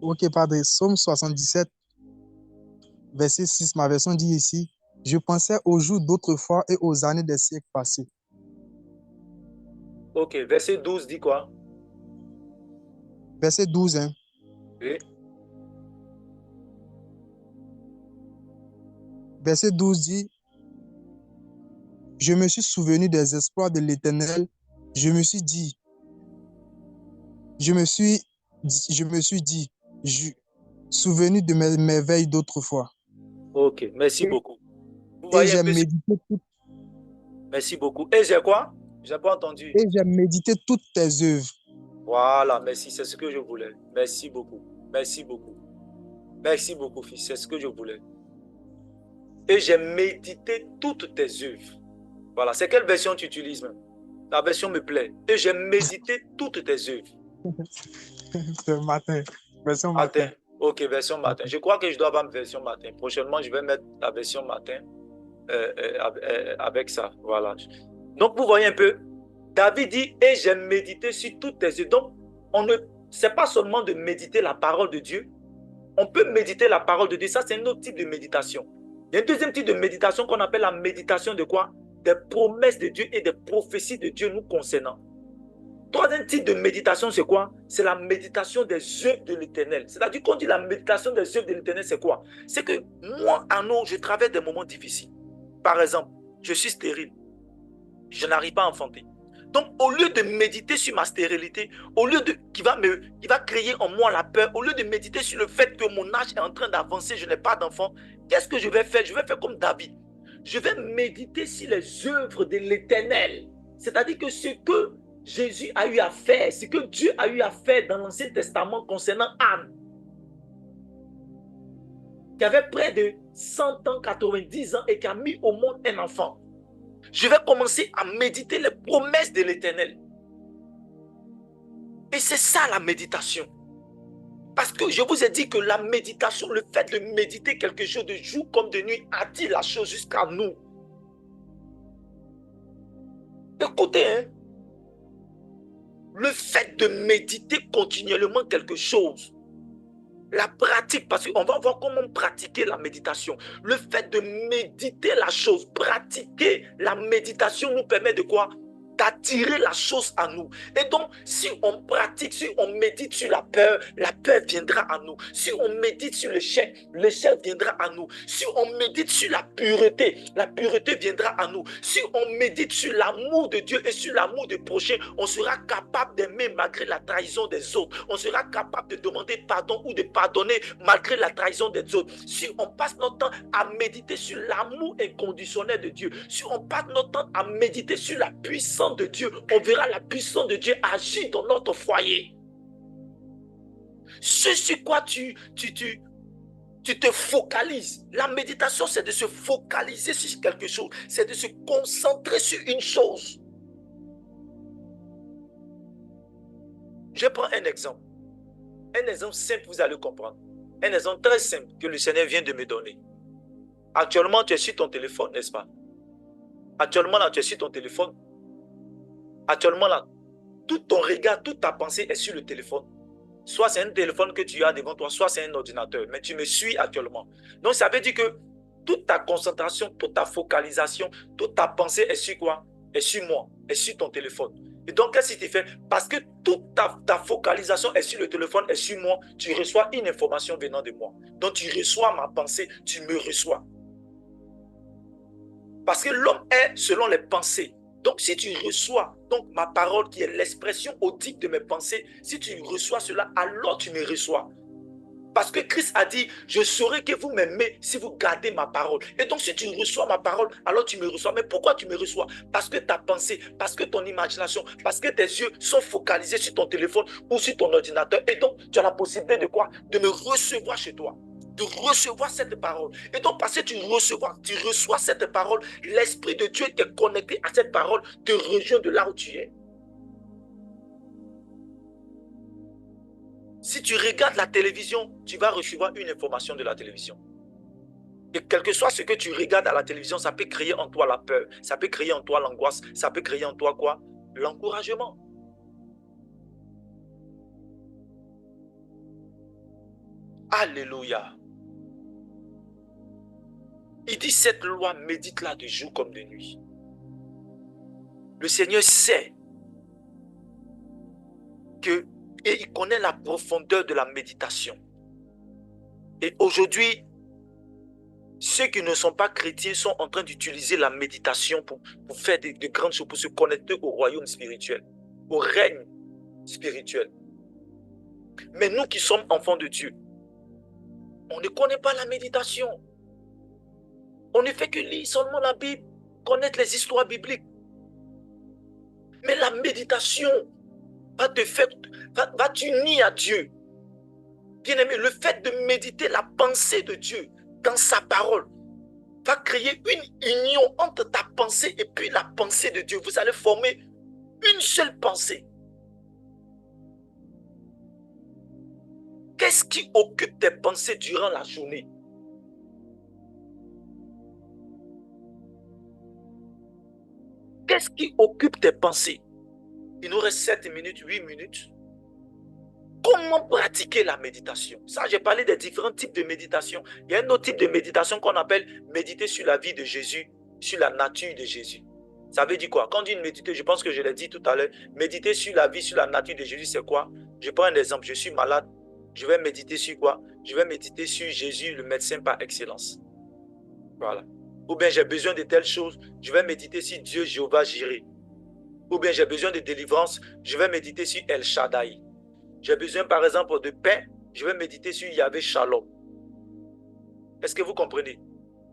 Speaker 4: Ok, Padre. Psaume 77, verset 6, ma version dit ici, « Je pensais aux jours d'autrefois et aux années des siècles passés. »
Speaker 1: Ok, verset 12 dit quoi?
Speaker 4: Verset 12, hein.
Speaker 1: Oui.
Speaker 4: Verset 12 dit, « Je me suis souvenu des espoirs de l'Éternel. Je me suis dit, souvenu de mes merveilles d'autrefois.
Speaker 1: Ok, merci
Speaker 4: Et,
Speaker 1: beaucoup. Vous
Speaker 4: et
Speaker 1: voyez un
Speaker 4: j'ai
Speaker 1: peu ce-
Speaker 4: médité,
Speaker 1: Merci beaucoup. Et j'ai quoi? J'ai pas entendu.
Speaker 4: et j'ai médité toutes tes œuvres.
Speaker 1: Voilà, merci, c'est ce que je voulais. Merci beaucoup. Merci beaucoup. Merci beaucoup, fils, c'est ce que je voulais. Et j'ai médité toutes tes œuvres. Voilà, c'est quelle version tu utilises même? La version me plaît. Et j'ai médité toutes tes œuvres.
Speaker 4: Ce matin. Version matin.
Speaker 1: Matin. Ok, version matin. Je crois que je dois avoir une version matin. Prochainement, je vais mettre la version matin avec ça. Voilà. Donc, vous voyez un peu, David dit, et j'ai médité sur toutes tes œuvres. Donc, c'est pas seulement de méditer la parole de Dieu. On peut méditer la parole de Dieu. Ça, c'est un autre type de méditation. Il y a un deuxième type de méditation qu'on appelle la méditation de quoi? Des promesses de Dieu et des prophéties de Dieu nous concernant. Troisième type de méditation, c'est quoi? C'est la méditation des œuvres de l'Éternel. C'est-à-dire qu'on dit la méditation des œuvres de l'Éternel, c'est quoi? C'est que moi, je traverse des moments difficiles. Par exemple, je suis stérile. Je n'arrive pas à enfanter. Donc, au lieu de méditer sur ma stérilité, au lieu de qui va créer en moi la peur, au lieu de méditer sur le fait que mon âge est en train d'avancer, je n'ai pas d'enfant, qu'est-ce que je vais faire? Je vais faire comme David. Je vais méditer sur les œuvres de l'Éternel. C'est-à-dire que ce que Jésus a eu à faire, ce que Dieu a eu à faire dans l'Ancien Testament concernant Anne, qui avait près de 100 ans, 90 ans et qui a mis au monde un enfant. Je vais commencer à méditer les promesses de l'Éternel. Et c'est ça la méditation. Parce que je vous ai dit que la méditation, le fait de méditer quelque chose de jour comme de nuit, attire la chose jusqu'à nous. Écoutez, hein, le fait de méditer continuellement quelque chose, la pratique, parce qu'on va voir comment pratiquer la méditation. Le fait de méditer la chose, pratiquer la méditation nous permet de quoi? D'attirer la chose à nous. Et donc, si on pratique, si on médite sur la peur viendra à nous. Si on médite sur l'échec viendra à nous. Si on médite sur la pureté viendra à nous. Si on médite sur l'amour de Dieu et sur l'amour du prochain, on sera capable d'aimer malgré la trahison des autres. On sera capable de demander pardon ou de pardonner malgré la trahison des autres. Si on passe notre temps à méditer sur l'amour inconditionnel de Dieu, si on passe notre temps à méditer sur la puissance de Dieu, on verra la puissance de Dieu agir dans notre foyer. Ce sur quoi tu te focalises. La méditation, c'est de se focaliser sur quelque chose, c'est de se concentrer sur une chose. Je prends un exemple simple, vous allez comprendre. Un exemple très simple que le Seigneur vient de me donner. Actuellement, tu es sur ton téléphone, n'est-ce pas? Actuellement, là, tu es sur ton téléphone. Actuellement, là, tout ton regard, toute ta pensée est sur le téléphone. Soit c'est un téléphone que tu as devant toi, soit c'est un ordinateur. Mais tu me suis actuellement. Donc, ça veut dire que toute ta concentration, toute ta focalisation, toute ta pensée est sur quoi? Est sur moi, est sur ton téléphone. Et donc, qu'est-ce que tu fais? Parce que toute ta focalisation est sur le téléphone, est sur moi, tu reçois une information venant de moi. Donc, tu reçois ma pensée, tu me reçois. Parce que l'homme est selon les pensées. Donc, si tu reçois donc, ma parole qui est l'expression audible de mes pensées, si tu reçois cela, alors tu me reçois. Parce que Christ a dit, je saurai que vous m'aimez si vous gardez ma parole. Et donc, si tu reçois ma parole, alors tu me reçois. Mais pourquoi tu me reçois? Parce que ta pensée, parce que ton imagination, parce que tes yeux sont focalisés sur ton téléphone ou sur ton ordinateur. Et donc, tu as la possibilité de quoi? De me recevoir chez toi. De recevoir cette parole. Et donc, parce que tu reçois cette parole, l'Esprit de Dieu t'est connecté à cette parole, te rejoint de là où tu es. Si tu regardes la télévision, tu vas recevoir une information de la télévision. Et quel que soit ce que tu regardes à la télévision, ça peut créer en toi la peur, ça peut créer en toi l'angoisse, ça peut créer en toi quoi? L'encouragement. Alléluia. Il dit cette loi, médite-la de jour comme de nuit. Le Seigneur sait que, et il connaît la profondeur de la méditation. Et aujourd'hui, ceux qui ne sont pas chrétiens sont en train d'utiliser la méditation pour faire de grandes choses, pour se connecter au royaume spirituel, au règne spirituel. Mais nous qui sommes enfants de Dieu, on ne connaît pas la méditation. On ne fait que lire seulement la Bible, connaître les histoires bibliques. Mais la méditation va t'unir à Dieu. Bien-aimé, le fait de méditer la pensée de Dieu dans sa parole va créer une union entre ta pensée et puis la pensée de Dieu. Vous allez former une seule pensée. Qu'est-ce qui occupe tes pensées durant la journée? Qu'est-ce qui occupe tes pensées? Il nous reste 7 minutes, 8 minutes. Comment pratiquer la méditation? Ça, j'ai parlé des différents types de méditation. Il y a un autre type de méditation qu'on appelle méditer sur la vie de Jésus, sur la nature de Jésus. Ça veut dire quoi? Quand on dit méditer, je pense que je l'ai dit tout à l'heure, méditer sur la vie, sur la nature de Jésus, c'est quoi? Je prends un exemple, je suis malade. Je vais méditer sur quoi? Je vais méditer sur Jésus, le médecin par excellence. Voilà. Ou bien j'ai besoin de telles choses, je vais méditer sur Dieu, Jéhovah Jireh. Ou bien j'ai besoin de délivrance, je vais méditer sur El Shaddai. J'ai besoin par exemple de paix, je vais méditer sur Yahvé Shalom. Est-ce que vous comprenez?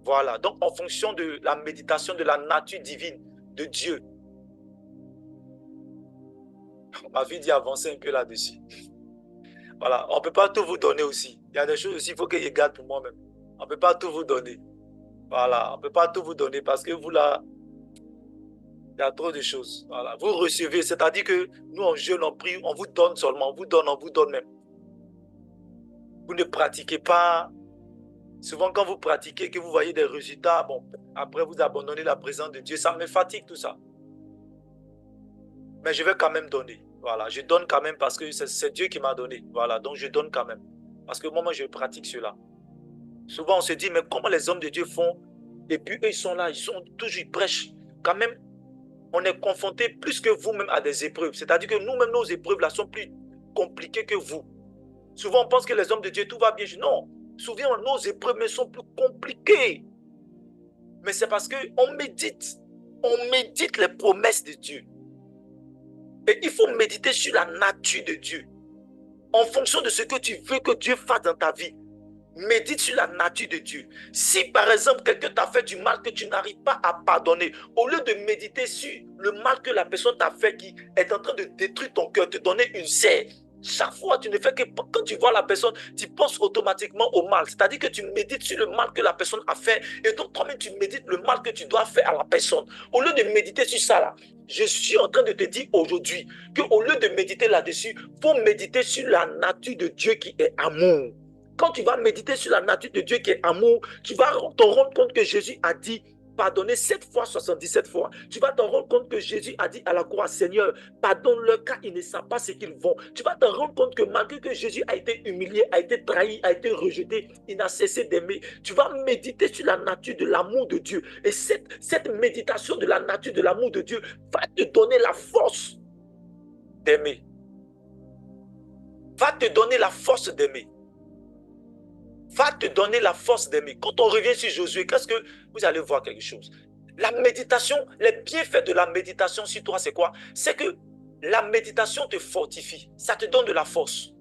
Speaker 1: Voilà. Donc en fonction de la méditation de la nature divine de Dieu. On m'a dit d'avancer un peu là-dessus. Voilà. On ne peut pas tout vous donner aussi. Il y a des choses aussi, il faut que je garde pour moi-même. On ne peut pas tout vous donner. Voilà. On ne peut pas tout vous donner parce que vous là, il y a trop de choses. Voilà. Vous recevez, c'est-à-dire que nous, on jeûne, on prie, on vous donne seulement, on vous donne même. Vous ne pratiquez pas. Souvent, quand vous pratiquez, que vous voyez des résultats, bon, après vous abandonnez la présence de Dieu, ça me fatigue tout ça. Mais je vais quand même donner. Voilà, je donne quand même parce que c'est Dieu qui m'a donné. Voilà, donc je donne quand même. Parce que moi, je pratique cela. Souvent, on se dit, mais comment les hommes de Dieu font? Et puis, eux, ils sont là, ils sont toujours, ils prêchent. Quand même, on est confronté plus que vous-même à des épreuves. C'est-à-dire que nous-mêmes, nos épreuves là sont plus compliquées que vous. Souvent, on pense que les hommes de Dieu, tout va bien. Non, souvent, nos épreuves sont plus compliquées. Mais c'est parce qu'on médite. On médite les promesses de Dieu. Et il faut méditer sur la nature de Dieu. En fonction de ce que tu veux que Dieu fasse dans ta vie. Médite sur la nature de Dieu. Si par exemple quelqu'un t'a fait du mal que tu n'arrives pas à pardonner, au lieu de méditer sur le mal que la personne t'a fait qui est en train de détruire ton cœur, te donner une serre, chaque fois tu ne fais que quand tu vois la personne, tu penses automatiquement au mal. C'est-à-dire que tu médites sur le mal que la personne a fait et donc toi-même tu médites le mal que tu dois faire à la personne. Au lieu de méditer sur ça là, je suis en train de te dire aujourd'hui qu'au lieu de méditer là-dessus, il faut méditer sur la nature de Dieu qui est amour. Quand tu vas méditer sur la nature de Dieu qui est amour, tu vas te rendre compte que Jésus a dit pardonner 7 fois, 77 fois. Tu vas te rendre compte que Jésus a dit à la croix, Seigneur, pardonne-leur car ils ne savent pas ce qu'ils font. Tu vas te rendre compte que malgré que Jésus a été humilié, a été trahi, a été rejeté, il n'a cessé d'aimer. Tu vas méditer sur la nature de l'amour de Dieu. Et cette méditation de la nature de l'amour de Dieu va te donner la force d'aimer. Va te donner la force d'aimer. Va te donner la force d'aimer. Quand on revient sur Josué, qu'est-ce que vous allez voir quelque chose? La méditation, les bienfaits de la méditation sur toi, c'est quoi? C'est que la méditation te fortifie. Ça te donne de la force.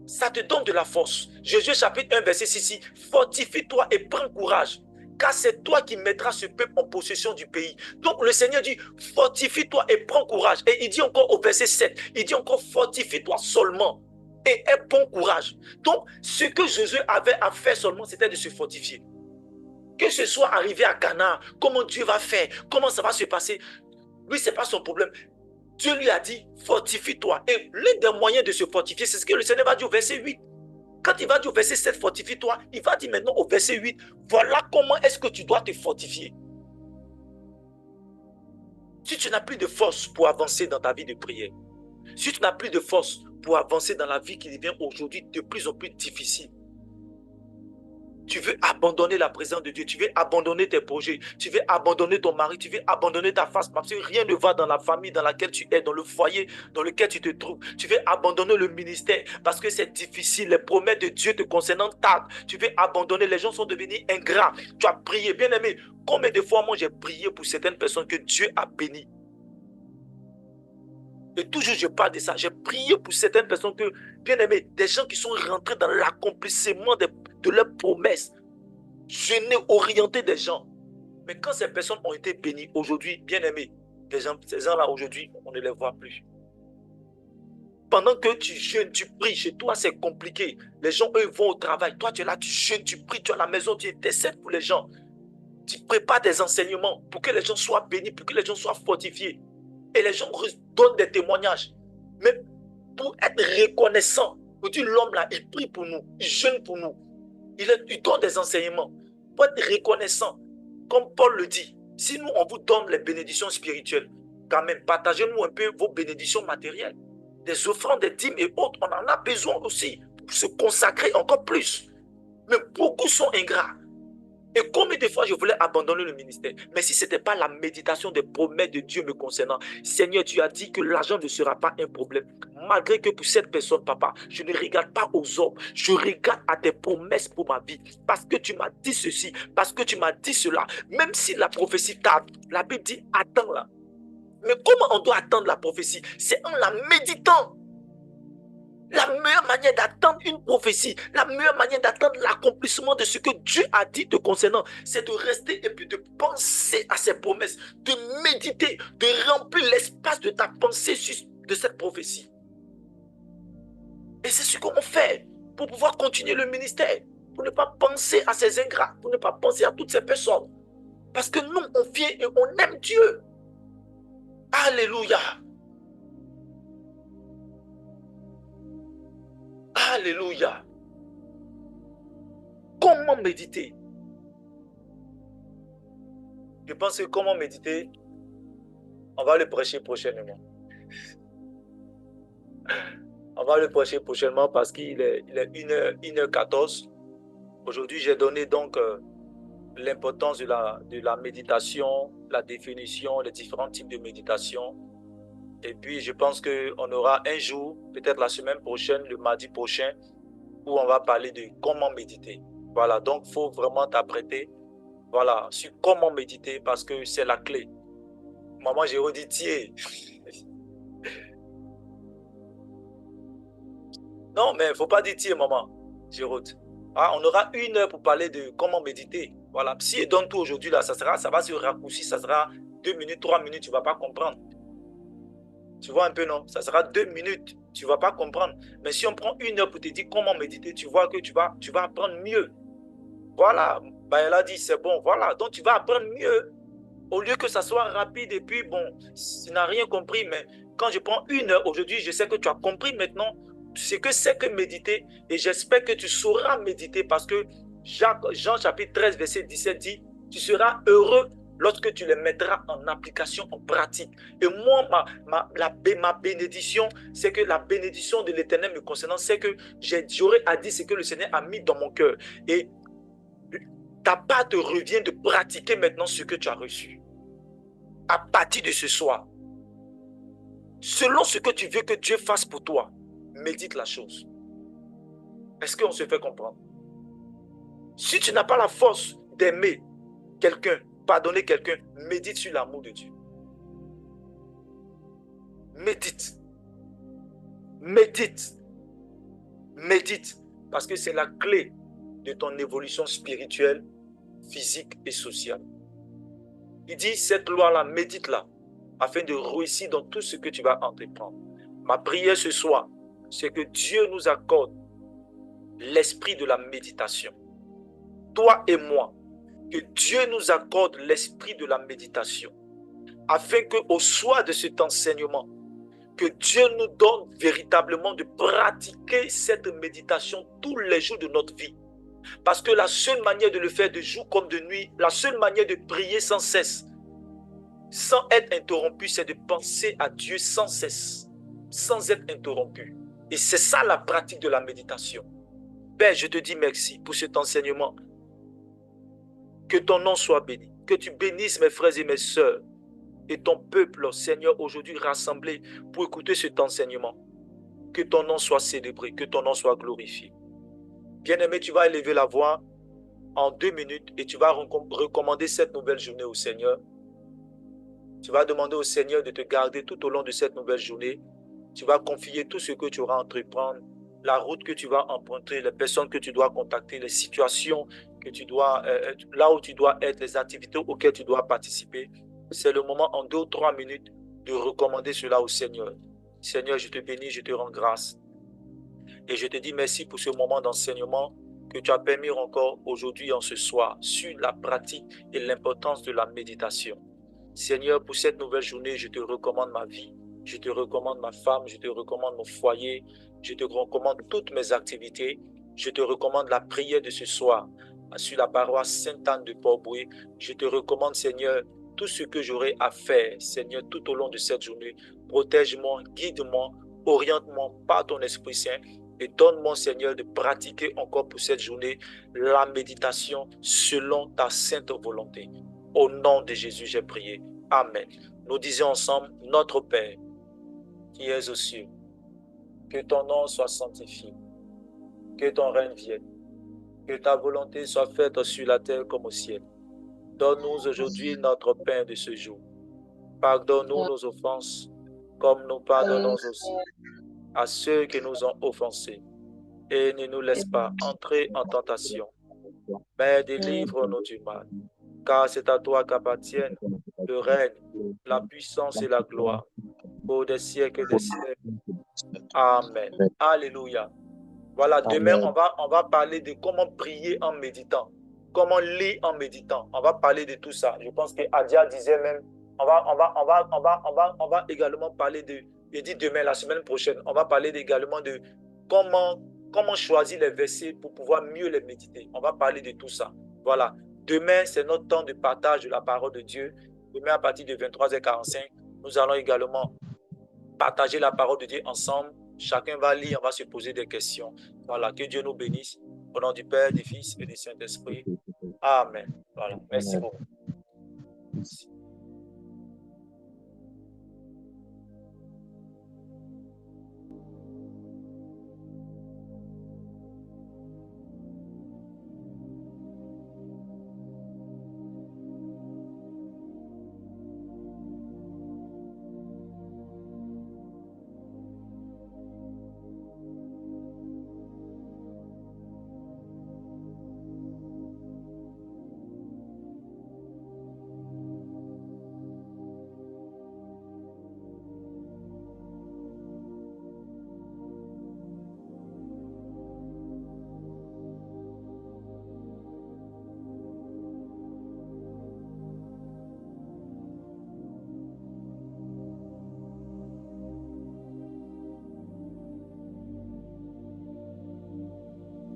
Speaker 1: Ça te donne de la force. Josué chapitre 1, verset 6, fortifie-toi et prends courage. Car c'est toi qui mettras ce peuple en possession du pays. Donc le Seigneur dit, fortifie-toi et prends courage. Et il dit encore au verset 7, il dit encore, fortifie-toi seulement. Et aie bon courage. Donc, ce que Josué avait à faire seulement, c'était de se fortifier. Que ce soit arrivé à Canaan, comment Dieu va faire, comment ça va se passer, lui, ce n'est pas son problème. Dieu lui a dit, fortifie-toi. Et l'un des moyens de se fortifier, c'est ce que le Seigneur va dire au verset 8. Quand il va dire au verset 7, fortifie-toi, il va dire maintenant au verset 8, voilà comment est-ce que tu dois te fortifier. Si tu n'as plus de force pour avancer dans ta vie de prière, si tu n'as plus de force pour avancer dans la vie qui devient aujourd'hui de plus en plus difficile, tu veux abandonner la présence de Dieu, tu veux abandonner tes projets, tu veux abandonner ton mari, tu veux abandonner ta femme parce que rien ne va dans la famille dans laquelle tu es, dans le foyer dans lequel tu te trouves. Tu veux abandonner le ministère parce que c'est difficile, les promesses de Dieu te concernant tardent. Tu veux abandonner, les gens sont devenus ingrats. Tu as prié, bien aimé. Combien de fois moi j'ai prié pour certaines personnes que Dieu a bénies? Et toujours je parle de ça. J'ai prié pour certaines personnes que, bien aimé, des gens qui sont rentrés dans l'accomplissement de leurs promesses. Je n'ai orienté des gens. Mais quand ces personnes ont été bénies, aujourd'hui, bien aimés, ces gens-là, aujourd'hui, on ne les voit plus. Pendant que tu jeûnes, tu pries, chez toi, c'est compliqué. Les gens, eux, vont au travail. Toi, tu es là, tu jeûnes, tu pries, tu es à la maison, tu intercèdes pour les gens. Tu prépares des enseignements pour que les gens soient bénis, pour que les gens soient fortifiés. Et les gens donnent des témoignages. Mais pour être reconnaissant, l'homme là, il prie pour nous, il jeûne pour nous. Il donne des enseignements. Pour être reconnaissant, comme Paul le dit, si nous, on vous donne les bénédictions spirituelles, quand même, partagez-nous un peu vos bénédictions matérielles. Des offrandes, des dîmes et autres, on en a besoin aussi pour se consacrer encore plus. Mais beaucoup sont ingrats. Et combien de fois je voulais abandonner le ministère? Mais si ce n'était pas la méditation des promesses de Dieu me concernant, Seigneur, tu as dit que l'argent ne sera pas un problème. Malgré que pour cette personne, papa, je ne regarde pas aux hommes, je regarde à tes promesses pour ma vie. Parce que tu m'as dit ceci, parce que tu m'as dit cela. Même si la prophétie tarde, la Bible dit, attends-la. Mais comment on doit attendre la prophétie? C'est en la méditant. La meilleure manière d'attendre une prophétie, la meilleure manière d'attendre l'accomplissement de ce que Dieu a dit te concernant, c'est de rester et puis de penser à ses promesses, de méditer, de remplir l'espace de ta pensée de cette prophétie. Et c'est ce qu'on fait pour pouvoir continuer le ministère, pour ne pas penser à ces ingrats, pour ne pas penser à toutes ces personnes. Parce que nous, on vient et on aime Dieu. Alléluia. Alléluia. Comment méditer? Je pense que comment méditer, on va le prêcher prochainement. On va le prêcher prochainement parce qu'il est 1h14. Aujourd'hui, j'ai donné donc l'importance de la méditation, la définition, les différents types de méditation. Et puis, je pense qu'on aura un jour, peut-être la semaine prochaine, le mardi prochain, où on va parler de comment méditer. Voilà, donc il faut vraiment t'apprêter, voilà, sur comment méditer parce que c'est la clé. Maman, j'ai redit, tiens. Non, mais il ne faut pas dire tiens, maman, Jérôme. Ah, on aura 1 heure pour parler de comment méditer. Voilà, si je donne tout aujourd'hui, là, ça va se raccourcir, ça sera 2 minutes, 3 minutes, tu ne vas pas comprendre. Tu vois un peu, non? Ça sera 2 minutes. Tu ne vas pas comprendre. Mais si on prend 1 heure pour te dire comment méditer, tu vois que tu vas apprendre mieux. Voilà. Ben, elle a dit, c'est bon. Voilà. Donc, tu vas apprendre mieux. Au lieu que ça soit rapide et puis, bon, tu n'as rien compris. Mais quand je prends 1 heure aujourd'hui, je sais que tu as compris maintenant ce que c'est que méditer. Et j'espère que tu sauras méditer parce que Jean chapitre 13, verset 17 dit, tu seras heureux lorsque tu les mettras en application, en pratique. Et moi, ma bénédiction, c'est que la bénédiction de l'Éternel me concernant, c'est que j'aurais à dire ce que le Seigneur a mis dans mon cœur. Et ta part te revient de pratiquer maintenant ce que tu as reçu. À partir de ce soir, selon ce que tu veux que Dieu fasse pour toi, médite la chose. Est-ce qu'on se fait comprendre? Si tu n'as pas la force d'aimer quelqu'un, pardonner quelqu'un, médite sur l'amour de Dieu. Médite. Médite. Médite. Parce que c'est la clé de ton évolution spirituelle, physique et sociale. Il dit, cette loi-là, médite-la, afin de réussir dans tout ce que tu vas entreprendre. Ma prière ce soir, c'est que Dieu nous accorde l'esprit de la méditation. Toi et moi, que Dieu nous accorde l'esprit de la méditation, afin qu'au soir de cet enseignement, Que Dieu nous donne véritablement de pratiquer cette méditation tous les jours de notre vie. Parce que la seule manière de le faire de jour comme de nuit, la seule manière de prier sans cesse, sans être interrompu, c'est de penser à Dieu sans cesse, sans être interrompu. Et c'est ça la pratique de la méditation. Père, je te dis merci pour cet enseignement. Que ton nom soit béni. Que tu bénisses mes frères et mes sœurs et ton peuple, Seigneur, aujourd'hui rassemblé pour écouter cet enseignement. Que ton nom soit célébré, que ton nom soit glorifié. Bien-aimé, tu vas élever la voix en 2 minutes et tu vas recommander cette nouvelle journée au Seigneur. Tu vas demander au Seigneur de te garder tout au long de cette nouvelle journée. Tu vas confier tout ce que tu auras à entreprendre, la route que tu vas emprunter, les personnes que tu dois contacter, les situations que tu dois, là où tu dois être, les activités auxquelles tu dois participer. C'est le moment en 2 ou 3 minutes de recommander cela au Seigneur. Seigneur, je te bénis, je te rends grâce. Et je te dis merci pour ce moment d'enseignement que tu as permis encore aujourd'hui, en ce soir, sur la pratique et l'importance de la méditation. Seigneur, pour cette nouvelle journée, je te recommande ma vie, je te recommande ma femme, je te recommande mon foyer, je te recommande toutes mes activités, je te recommande la prière de ce soir sur la paroisse Sainte-Anne de Port-Bouët. Je te recommande, Seigneur, tout ce que j'aurai à faire, Seigneur, tout au long de cette journée. Protège-moi, guide-moi, oriente-moi par ton Esprit Saint et donne-moi, Seigneur, de pratiquer encore pour cette journée la méditation selon ta sainte volonté. Au nom de Jésus, j'ai prié. Amen. Nous disons ensemble, notre Père, qui es aux cieux, que ton nom soit sanctifié, que ton règne vienne, que ta volonté soit faite sur la terre comme au ciel. Donne-nous aujourd'hui notre pain de ce jour. Pardonne-nous nos offenses, comme nous pardonnons aussi à ceux qui nous ont offensés. Et ne nous laisse pas entrer en tentation, mais délivre-nous du mal. Car c'est à toi qu'appartiennent le règne, la puissance et la gloire, pour des siècles des siècles. Amen. Alléluia. Voilà, demain, on va parler de comment prier en méditant, comment lire en méditant. On va parler de tout ça. Je pense que Adia disait même, on va également parler de, je dis demain, la semaine prochaine, on va parler également de comment choisir les versets pour pouvoir mieux les méditer. On va parler de tout ça. Voilà. Demain, c'est notre temps de partage de la parole de Dieu. Demain, à partir de 23h45, nous allons également partager la parole de Dieu ensemble. Chacun va lire, on va se poser des questions. Voilà, que Dieu nous bénisse. Au nom du Père, du Fils et du Saint-Esprit. Amen. Voilà, merci beaucoup. Merci.